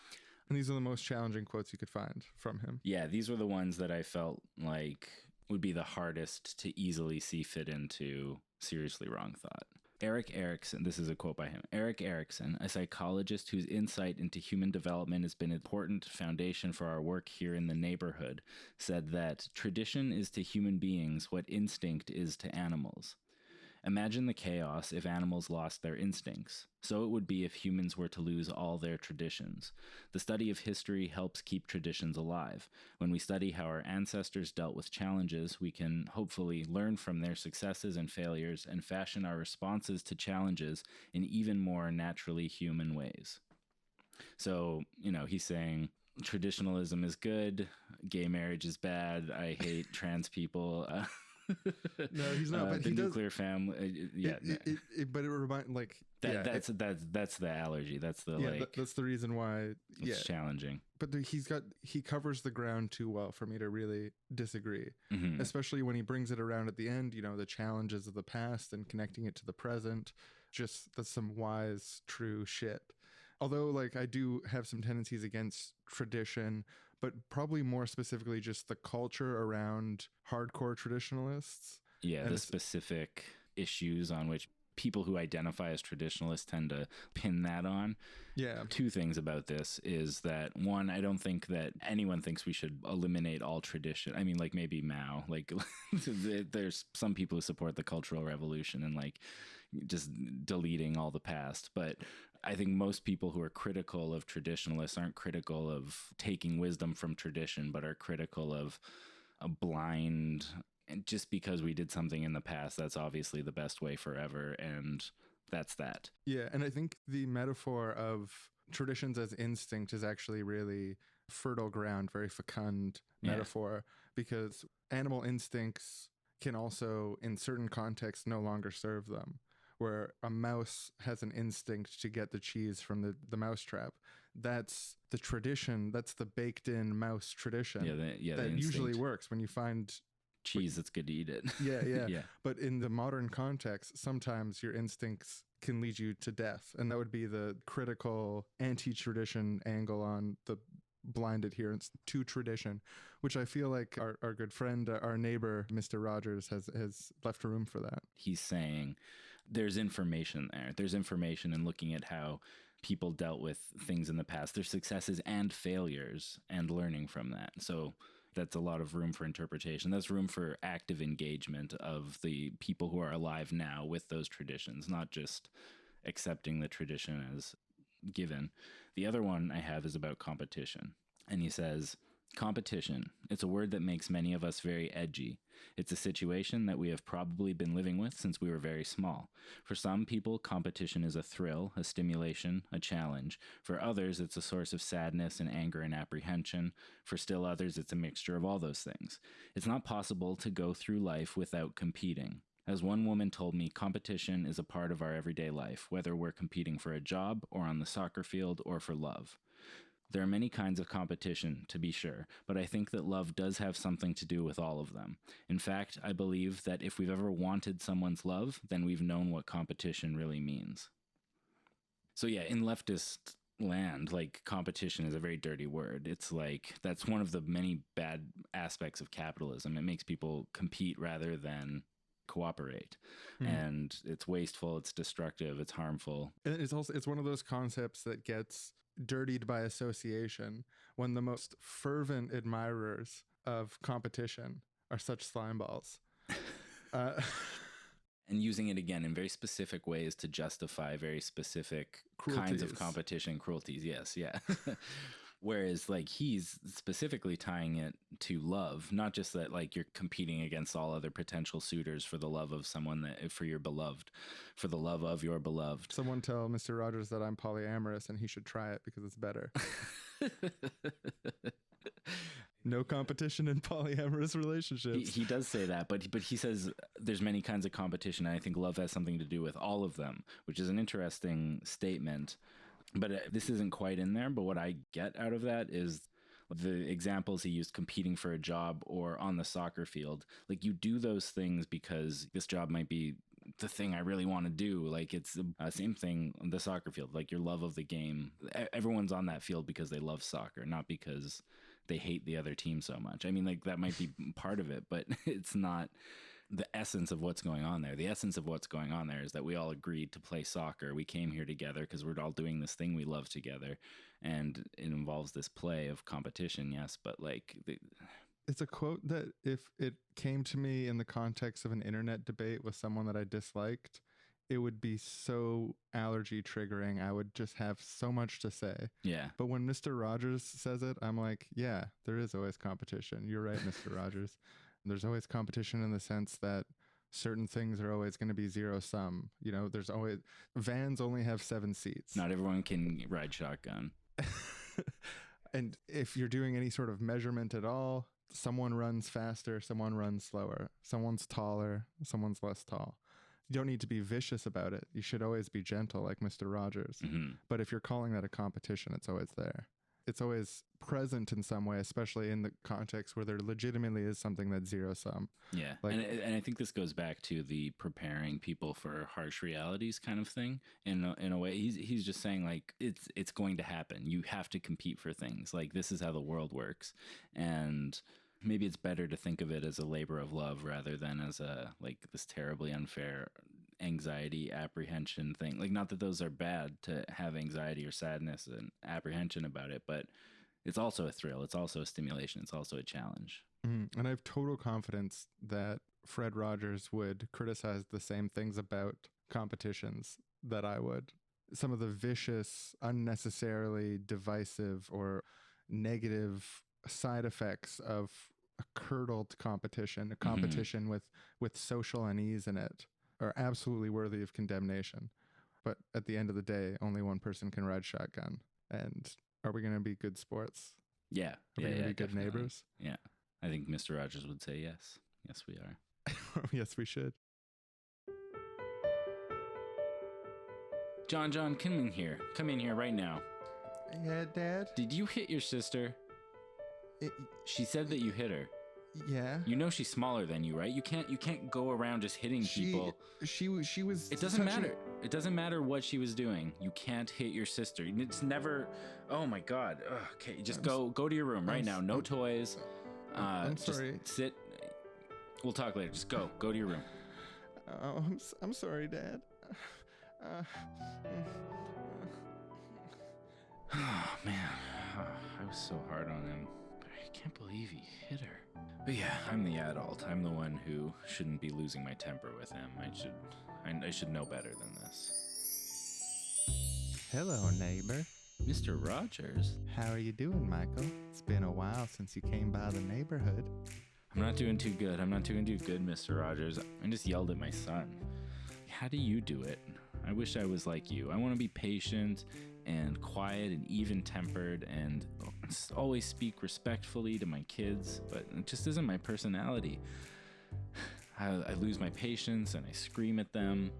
And these are the most challenging quotes you could find from him. Yeah, these were the ones that I felt like would be the hardest to easily see fit into Seriously Wrong Thought. Erik Erikson, this is a quote by him. Erik Erikson, a psychologist whose insight into human development has been an important foundation for our work here in the neighborhood, said that tradition is to human beings what instinct is to animals. Imagine the chaos if animals lost their instincts. So it would be if humans were to lose all their traditions. The study of history helps keep traditions alive. When we study how our ancestors dealt with challenges, we can hopefully learn from their successes and failures and fashion our responses to challenges in even more naturally human ways. So, you know, he's saying traditionalism is good, gay marriage is bad, I hate trans people. No, he's not. But the he nuclear does, family. but it reminds that's the allergy. That's the that's the reason why. It's challenging. But he covers the ground too well for me to really disagree. Mm-hmm. Especially when he brings it around at the end. You know, the challenges of the past and connecting it to the present. Just that's some wise, true shit. Although, like, I do have some tendencies against tradition, but probably more specifically just the culture around hardcore traditionalists. Yeah, the specific issues on which people who identify as traditionalists tend to pin that on. Yeah. Two things about this is that, one, I don't think that anyone thinks we should eliminate all tradition. I mean, like, maybe Mao. Like, there's some people who support the Cultural Revolution and, like, just deleting all the past. But I think most people who are critical of traditionalists aren't critical of taking wisdom from tradition, but are critical of a blind, and just because we did something in the past, that's obviously the best way forever. And that's that. Yeah. And I think the metaphor of traditions as instinct is actually really fertile ground, very fecund metaphor, because animal instincts can also, in certain contexts, no longer serve them. Where a mouse has an instinct to get the cheese from the mousetrap. That's the tradition. That's the baked in mouse tradition. That usually works when you find cheese. It's good to eat it. Yeah. But in the modern context, sometimes your instincts can lead you to death. And that would be the critical anti-tradition angle on the blind adherence to tradition, which I feel like our good friend, our neighbor, Mr. Rogers, has left room for that. He's saying there's information there. There's information in looking at how people dealt with things in the past, their successes and failures, and learning from that. So that's a lot of room for interpretation. That's room for active engagement of the people who are alive now with those traditions, not just accepting the tradition as given. The other one I have is about competition. And he says, competition, it's a word that makes many of us very edgy. It's a situation that we have probably been living with since we were very small. For some people, competition is a thrill, a stimulation, a challenge. For others, it's a source of sadness and anger and apprehension. For still others, it's a mixture of all those things. It's not possible to go through life without competing. As one woman told me, competition is a part of our everyday life, whether we're competing for a job or on the soccer field or for love. There are many kinds of competition, to be sure, but I think that love does have something to do with all of them. In fact, I believe that if we've ever wanted someone's love, then we've known what competition really means. So yeah, in leftist land, like, competition is a very dirty word. It's like, that's one of the many bad aspects of capitalism. It makes people compete rather than cooperate. And it's wasteful, it's destructive, it's harmful. And it's one of those concepts that gets dirtied by association when the most fervent admirers of competition are such slime balls. And using it again in very specific ways to justify very specific kinds of competition, cruelties. Yes, yeah. Whereas like he's specifically tying it to love, not just that like you're competing against all other potential suitors for the love of someone, that for your beloved, for the love of your beloved. Someone tell Mr. Rogers that I'm polyamorous and he should try it because it's better. No competition in polyamorous relationships. He does say that, but he says there's many kinds of competition, and I think love has something to do with all of them, which is an interesting statement. But this isn't quite in there. But what I get out of that is the examples he used, competing for a job or on the soccer field. Like, you do those things because this job might be the thing I really want to do. Like, it's the same thing on the soccer field, like your love of the game. Everyone's on that field because they love soccer, not because they hate the other team so much. I mean, like, that might be part of it, but it's not the essence of what's going on there. The essence of what's going on there is that we all agreed to play soccer. We came here together because we're all doing this thing we love together, and it involves this play of competition, yes, but like it's a quote that if it came to me in the context of an internet debate with someone that I disliked, it would be so allergy triggering. I would just have so much to say. Yeah. But when Mr. Rogers says it, I'm like, yeah, there is always competition. You're right, Mr. Rogers. There's always competition in the sense that certain things are always going to be zero sum. You know, there's always, vans only have 7 seats. Not everyone can ride shotgun. And if you're doing any sort of measurement at all, someone runs faster, someone runs slower, someone's taller, someone's less tall. You don't need to be vicious about it. You should always be gentle, like Mr. Rogers. Mm-hmm. But if you're calling that a competition, it's always there. It's always present in some way, especially in the context where there legitimately is something that's zero sum. Yeah. Like, and I think this goes back to the preparing people for harsh realities kind of thing. In a way, he's just saying, like, it's going to happen. You have to compete for things. Like, this is how the world works. And maybe it's better to think of it as a labor of love rather than as a, like, this terribly unfair anxiety, apprehension thing. Like, not that those are bad, to have anxiety or sadness and apprehension about it, but it's also a thrill. It's also a stimulation. It's also a challenge. Mm-hmm. And I have total confidence that Fred Rogers would criticize the same things about competitions that I would. Some of the vicious, unnecessarily divisive or negative side effects of a curdled competition, a competition with social unease in it, are absolutely worthy of condemnation. But at the end of the day, only one person can ride shotgun. And are we going to be good sports? Yeah. Are we going to be good neighbors? Yeah. I think Mr. Rogers would say yes. Yes, we are. Yes, we should. John, come in here. Come in here right now. Yeah, Dad? Did you hit your sister? She said that you hit her. Yeah. You know she's smaller than you, right? You can't go around just hitting people. She was. It doesn't matter. It doesn't matter what she was doing. You can't hit your sister. It's never. Oh my God. Ugh, okay, just go to your room right now. No toys. I'm sorry. Just sit. We'll talk later. Just go to your room. Oh, I'm sorry, Dad. Oh man, I was so hard on him. I can't believe he hit her. But yeah, I'm the adult. I'm the one who shouldn't be losing my temper with him. I should know better than this. Hello, neighbor. Mr. Rogers? How are you doing, Michael? It's been a while since you came by the neighborhood. I'm not doing too good. Mr. Rogers. I just yelled at my son. How do you do it? I wish I was like you. I want to be patient and quiet and even-tempered and always speak respectfully to my kids, but it just isn't my personality. I lose my patience and I scream at them.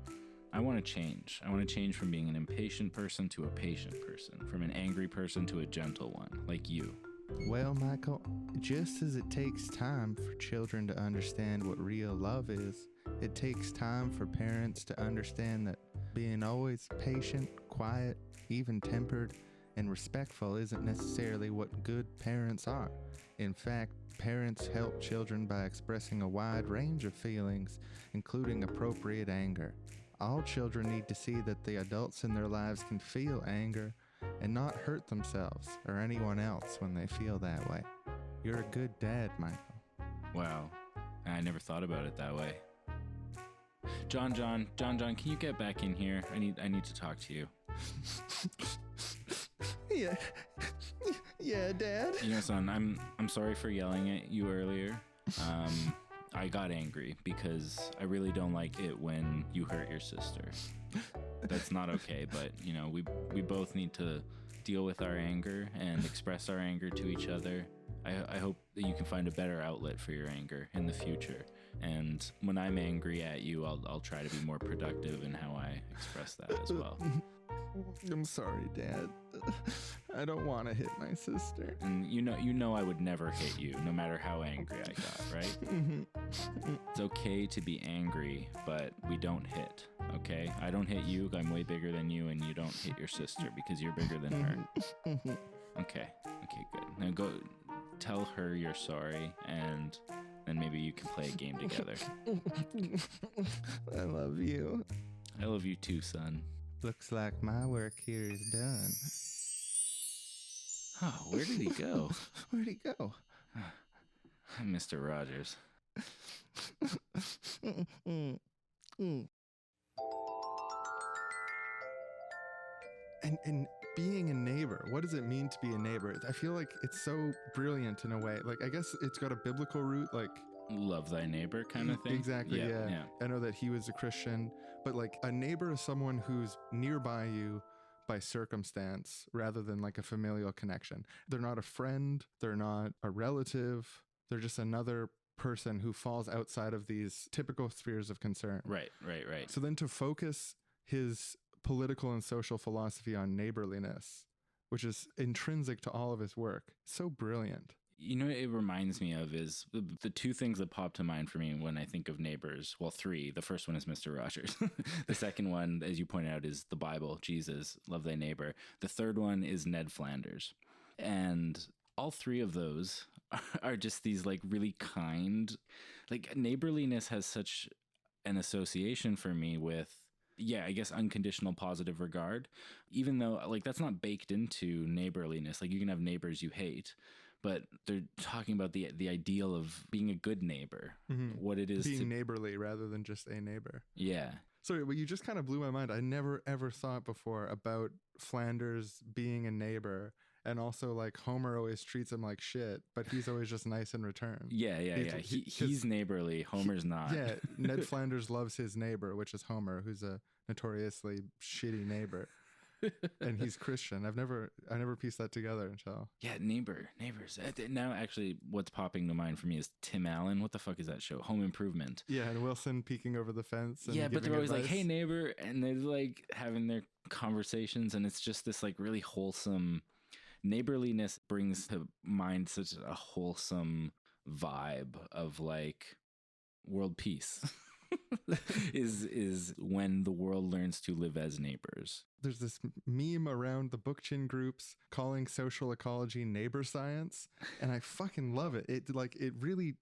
I want to change. I want to change from being an impatient person to a patient person, from an angry person to a gentle one, like you. Well, Michael, just as it takes time for children to understand what real love is, it takes time for parents to understand that being always patient, quiet, even-tempered And respectful isn't necessarily what good parents are. In fact, parents help children by expressing a wide range of feelings, including appropriate anger. All children need to see that the adults in their lives can feel anger and not hurt themselves or anyone else when they feel that way. You're a good dad, Michael. Wow. I never thought about it that way. John, can you get back in here? I need to talk to you. Yeah, Dad. You know, son, I'm sorry for yelling at you earlier. I got angry because I really don't like it when you hurt your sister. That's not okay, but you know, we both need to deal with our anger and express our anger to each other. I hope that you can find a better outlet for your anger in the future. And when I'm angry at you, I'll try to be more productive in how I express that as well. I'm sorry, Dad. I don't want to hit my sister. And you know I would never hit you, no matter how angry I got, right? It's okay to be angry, but we don't hit, okay? I don't hit you, I'm way bigger than you, and you don't hit your sister because you're bigger than her. Okay, good. Now go tell her you're sorry, and then maybe you can play a game together. I love you. I love you too, son. Looks like my work here is done. Oh, where did he go? Where'd he go? Mr. Rogers. And being a neighbor, what does it mean to be a neighbor? I feel like it's so brilliant in a way. Like, I guess it's got a biblical root, like love thy neighbor kind of thing. Exactly, yeah. I know that he was a Christian, but like a neighbor is someone who's nearby you by circumstance rather than like a familial connection. They're not a friend, they're not a relative, they're just another person who falls outside of these typical spheres of concern. Right. So then to focus his political and social philosophy on neighborliness, which is intrinsic to all of his work, so brilliant. You know what it reminds me of is the two things that pop to mind for me when I think of neighbors. Well, three. The first one is Mr. Rogers. The second one, as you pointed out, is the Bible, Jesus, love thy neighbor. The third one is Ned Flanders. And all three of those are just these like really kind, like neighborliness has such an association for me with, I guess unconditional positive regard, even though like that's not baked into neighborliness. Like you can have neighbors you hate, but they're talking about the ideal of being a good neighbor, what it is being neighborly rather than just a neighbor. Yeah. Sorry, well, you just kind of blew my mind. I never ever thought before about Flanders being a neighbor, and also like Homer always treats him like shit, but he's always just nice in return. Yeah. He's neighborly. Homer's not. Yeah, Ned Flanders loves his neighbor, which is Homer, who's a notoriously shitty neighbor. And he's Christian. I never pieced that together until neighbors. Now, actually, what's popping to mind for me is Tim Allen. What the fuck is that show? Home Improvement. Yeah, and Wilson peeking over the fence. And but they're always advice. like, "Hey, neighbor," and they're like having their conversations, and it's just this like really wholesome neighborliness brings to mind such a wholesome vibe of like world peace. is when the world learns to live as neighbors. There's this meme around the bookchin groups calling social ecology neighbor science, and I fucking love it. It really,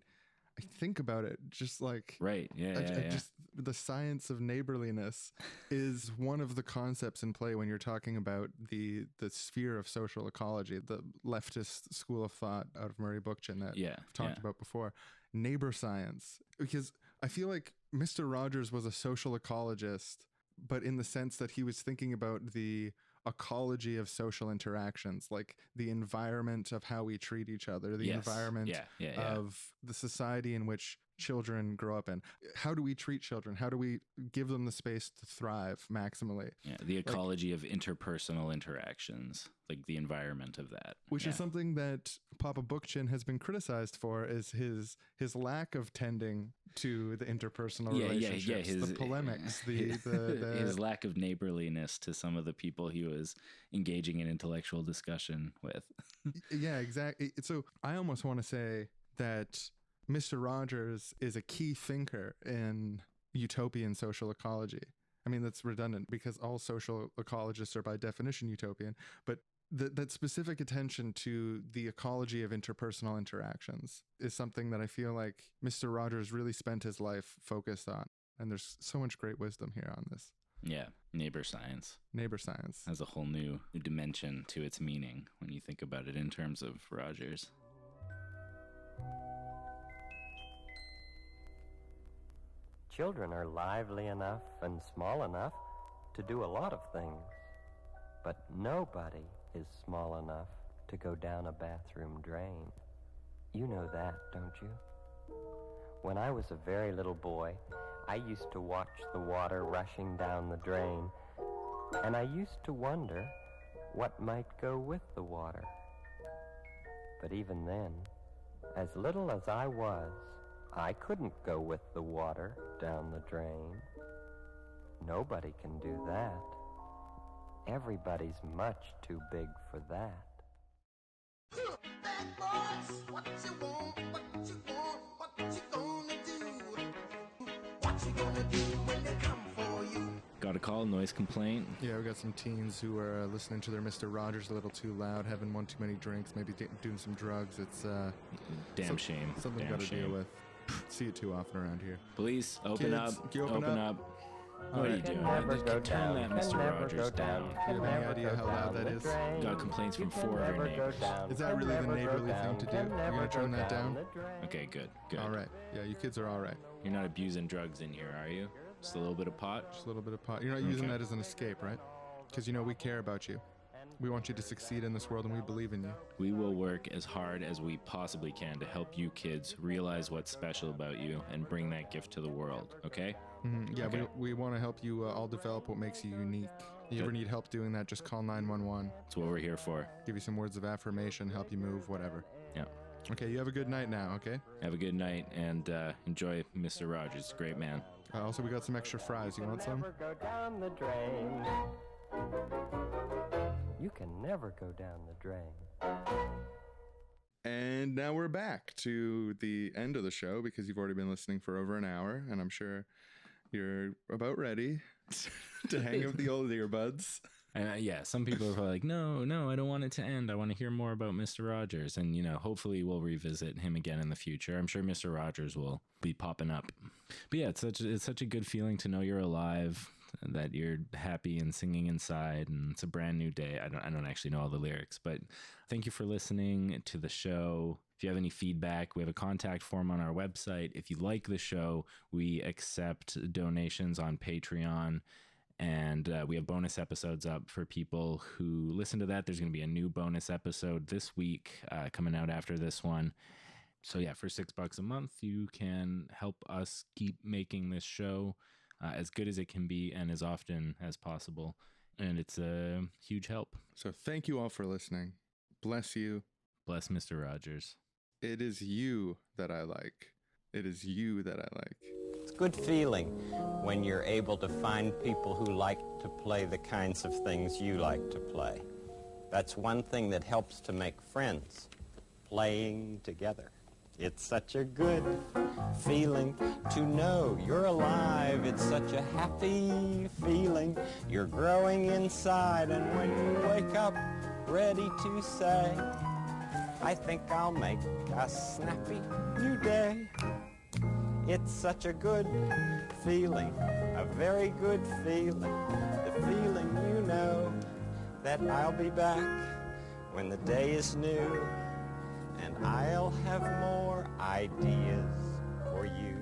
I think about it just like just the science of neighborliness is one of the concepts in play when you're talking about the sphere of social ecology, the leftist school of thought out of Murray Bookchin that I've talked about before. Neighbor science, because I feel like Mr. Rogers was a social ecologist, but in the sense that he was thinking about the ecology of social interactions, like the environment of how we treat each other, the environment of the society in which children grow up in. How do we treat children? How do we give them the space to thrive maximally? Yeah, the ecology of interpersonal interactions, like the environment of that. Which is something that Papa Bookchin has been criticized for, is his lack of tending to the interpersonal relationships, the polemics, his lack of neighborliness to some of the people he was engaging in intellectual discussion with. Yeah, exactly. So I almost want to say that Mr. Rogers is a key thinker in utopian social ecology. I mean, that's redundant because all social ecologists are by definition utopian, but that specific attention to the ecology of interpersonal interactions is something that I feel like Mr. Rogers really spent his life focused on. And there's so much great wisdom here on this. Yeah, neighbor science. Neighbor science has a whole new dimension to its meaning when you think about it in terms of Rogers. Children are lively enough and small enough to do a lot of things, but nobody is small enough to go down a bathroom drain. You know that, don't you? When I was a very little boy, I used to watch the water rushing down the drain, and I used to wonder what might go with the water. But even then, as little as I was, I couldn't go with the water down the drain. Nobody can do that. Everybody's much too big for that. Bad boys, what you want, what you want, what you gonna do? What you gonna do when they come for you? Got a call, noise complaint. Yeah, we got some teens who are listening to their Mr. Rogers a little too loud, having one too many drinks, maybe doing some drugs. It's damn shame. Something we got to deal with. See it too often around here. Police, open Kids, up. you open up. What are you doing? Turn that Mr. Rogers down. Do you have any idea how loud that is? Got complaints from 4 of your neighbors. Is that really the neighborly thing to do? You're going to turn that down? Okay, good. All right. Yeah, you kids are all right. You're not abusing drugs in here, are you? Just a little bit of pot? Just a little bit of pot. You're not using that as an escape, right? Because we care about you. We want you to succeed in this world, and we believe in you. We will work as hard as we possibly can to help you kids realize what's special about you and bring that gift to the world, okay? Mm-hmm. Yeah, okay. We want to help you all develop what makes you unique. If you ever need help doing that, just call 911. That's what we're here for. Give you some words of affirmation, help you move, whatever. Yeah. Okay, you have a good night now, okay? Have a good night, and enjoy Mr. Rogers. Great man. Also, we got some extra fries. You want some? Never go down the drain. You can never go down the drain. And now we're back to the end of the show because you've already been listening for over an hour, and I'm sure you're about ready to hang up the old earbuds. Yeah, some people are probably like, no, I don't want it to end. I want to hear more about Mr. Rogers. And, hopefully we'll revisit him again in the future. I'm sure Mr. Rogers will be popping up. But yeah, it's such a good feeling to know you're alive, that you're happy and singing inside, and it's a brand new day. I don't actually know all the lyrics, but thank you for listening to the show. If you have any feedback, we have a contact form on our website. If you like the show, we accept donations on Patreon. And we have bonus episodes up for people who listen to that. There's going to be a new bonus episode this week coming out after this one. So yeah, for $6 a month, you can help us keep making this show as good as it can be and as often as possible. And it's a huge help. So thank you all for listening. Bless you. Bless Mr. Rogers. It is you that I like. It is you that I like. It's a good feeling when you're able to find people who like to play the kinds of things you like to play. That's one thing that helps to make friends, playing together. It's such a good feeling to know you're alive. It's such a happy feeling. You're growing inside, and when you wake up ready to say, I think I'll make a snappy new day. It's such a good feeling, a very good feeling, the feeling you know that I'll be back when the day is new, and I'll have more ideas for you,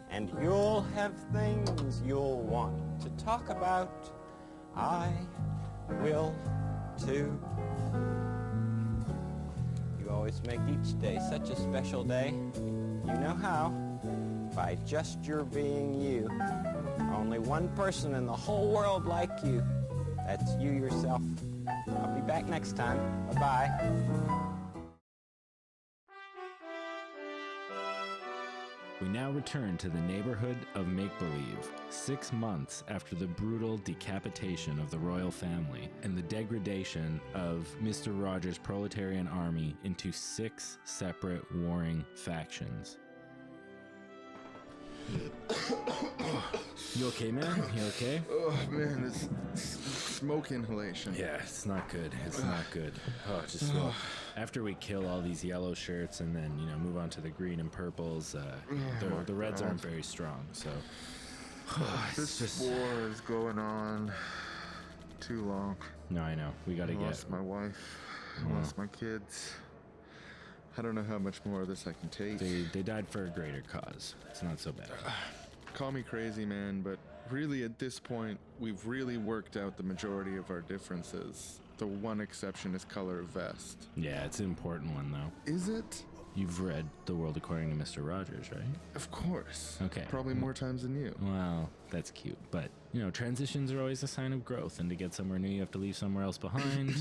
and you'll have things you'll want to talk about. I will too. You always make each day such a special day. You know how? By just your being you. Only one person in the whole world like you. That's you yourself. I'll be back next time. Bye-bye. We now return to the neighborhood of make-believe, 6 months after the brutal decapitation of the royal family and the degradation of Mr. Rogers' proletarian army into 6 separate warring factions. You okay, man? You okay? Oh, man, this smoke inhalation. Yeah, it's not good. It's not good. Oh, just well, after we kill all these yellow shirts and then, move on to the green and purples, the reds aren't very strong, so... This war is going on too long. No, I know. We gotta I get... lost my wife. I lost my kids. I don't know how much more of this I can take. They died for a greater cause. It's not so bad. Call me crazy, man, but really at this point, we've really worked out the majority of our differences. The one exception is color of vest. Yeah, it's an important one, though. Is it? You've read The World According to Mr. Rogers, right? Of course. Okay. Probably more times than you. Well, that's cute. But, transitions are always a sign of growth. And to get somewhere new, you have to leave somewhere else behind.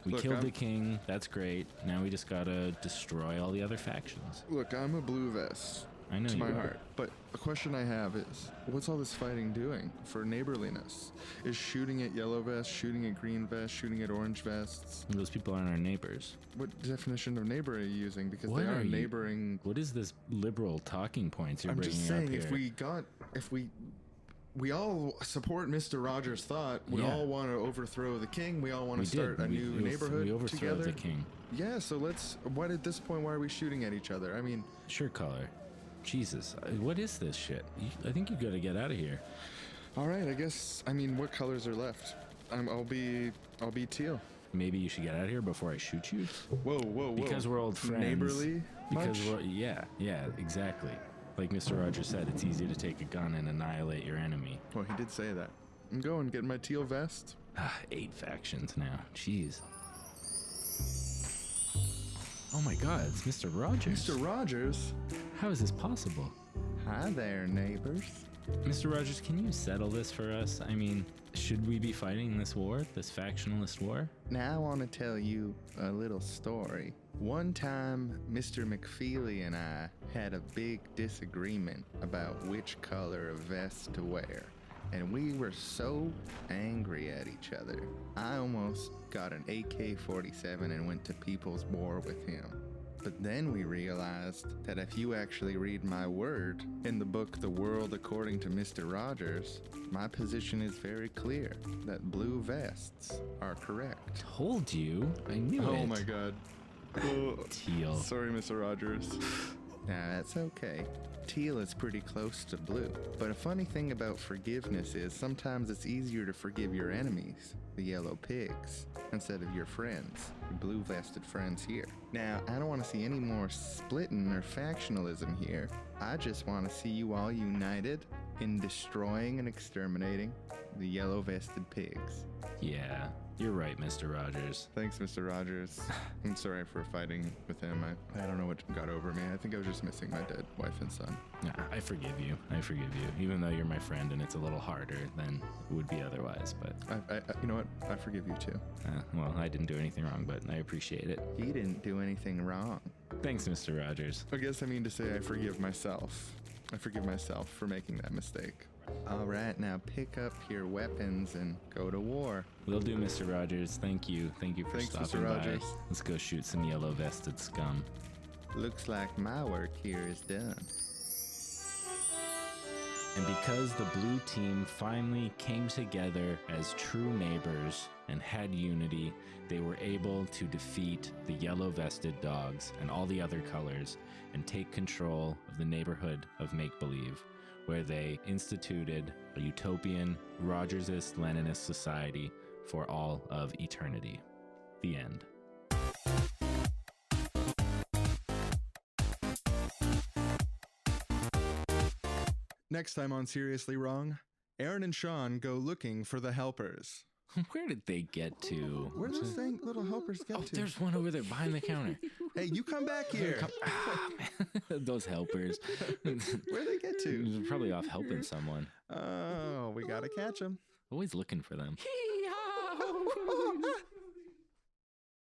We killed the king. That's great. Now we just gotta destroy all the other factions. Look, I'm a blue vest. I know to you my are. heart. But a question I have is, what's all this fighting doing for neighborliness? Is shooting at yellow vests, shooting at green vests, shooting at orange vests? Those people aren't our neighbors. What definition of neighbor are you using? Because What they are are you- neighboring. What is this liberal talking points you're I'm bringing just saying, up here? if we all support Mr. Rogers' thought. We Yeah. all want to overthrow the king. We all want We to start did. a new We neighborhood overthrew together. the king. Yeah, so let's. What at this point? Why are we shooting at each other? I mean, Shirt color. Jesus, what is this shit? I think you gotta get out of here. all right. I guess. I mean, what colors are left? I'll be teal. Maybe you should get out of here before I shoot you. Whoa. Because we're old friends. Neighborly. Because much? yeah, exactly. Like Mr. Rogers said, it's easy to take a gun and annihilate your enemy. Well, he did say that. I'm going, getting my teal vest. 8 factions now. Jeez. Oh my god, it's Mr. Rogers. Mr. Rogers? How is this possible? Hi there, neighbors. Mr. Rogers, can you settle this for us? I mean, should we be fighting this war, this factionalist war? Now I want to tell you a little story. One time, Mr. McFeely and I had a big disagreement about which color of vest to wear. And we were so angry at each other, I almost got an AK-47 and went to People's War with him. But then we realized that if you actually read my word in the book The World According to Mr. Rogers, my position is very clear, that blue vests are correct. Told you. I knew it. Oh my god. Teal. Sorry, Mr. Rogers. Nah, that's okay. Teal is pretty close to blue. But a funny thing about forgiveness is sometimes it's easier to forgive your enemies, the yellow pigs, instead of your friends, your blue-vested friends here. Now, I don't want to see any more splitting or factionalism here. I just want to see you all united in destroying and exterminating the yellow-vested pigs. Yeah, you're right, Mr. Rogers. Thanks, Mr. Rogers. I'm sorry for fighting with him. I don't know what got over me. I think I was just missing my dead wife and son. Nah, I forgive you. Even though you're my friend and it's a little harder than it would be otherwise, but... I you know what? I forgive you too. Well, I didn't do anything wrong, but I appreciate it. He didn't do anything wrong. Thanks, Mr. Rogers. I guess I mean to say I forgive myself. I forgive myself for making that mistake. All right, now pick up your weapons and go to war. Will do, Mr. Rogers. Thank you. Thank you for Thanks, stopping Mr. by. Rogers. Let's go shoot some yellow-vested scum. Looks like my work here is done. And because the blue team finally came together as true neighbors and had unity, they were able to defeat the yellow-vested dogs and all the other colors and take control of the neighborhood of Make-Believe, where they instituted a utopian, Rogersist, Leninist society for all of eternity. The end. Next time on Seriously Wrong, Aaron and Sean go looking for the helpers. Where did they get to? Where do those dang little helpers get to? There's one over there behind the counter. Hey, you come back here. Those helpers. Where they get to? They're probably off helping someone. Oh, we gotta catch them. Always looking for them.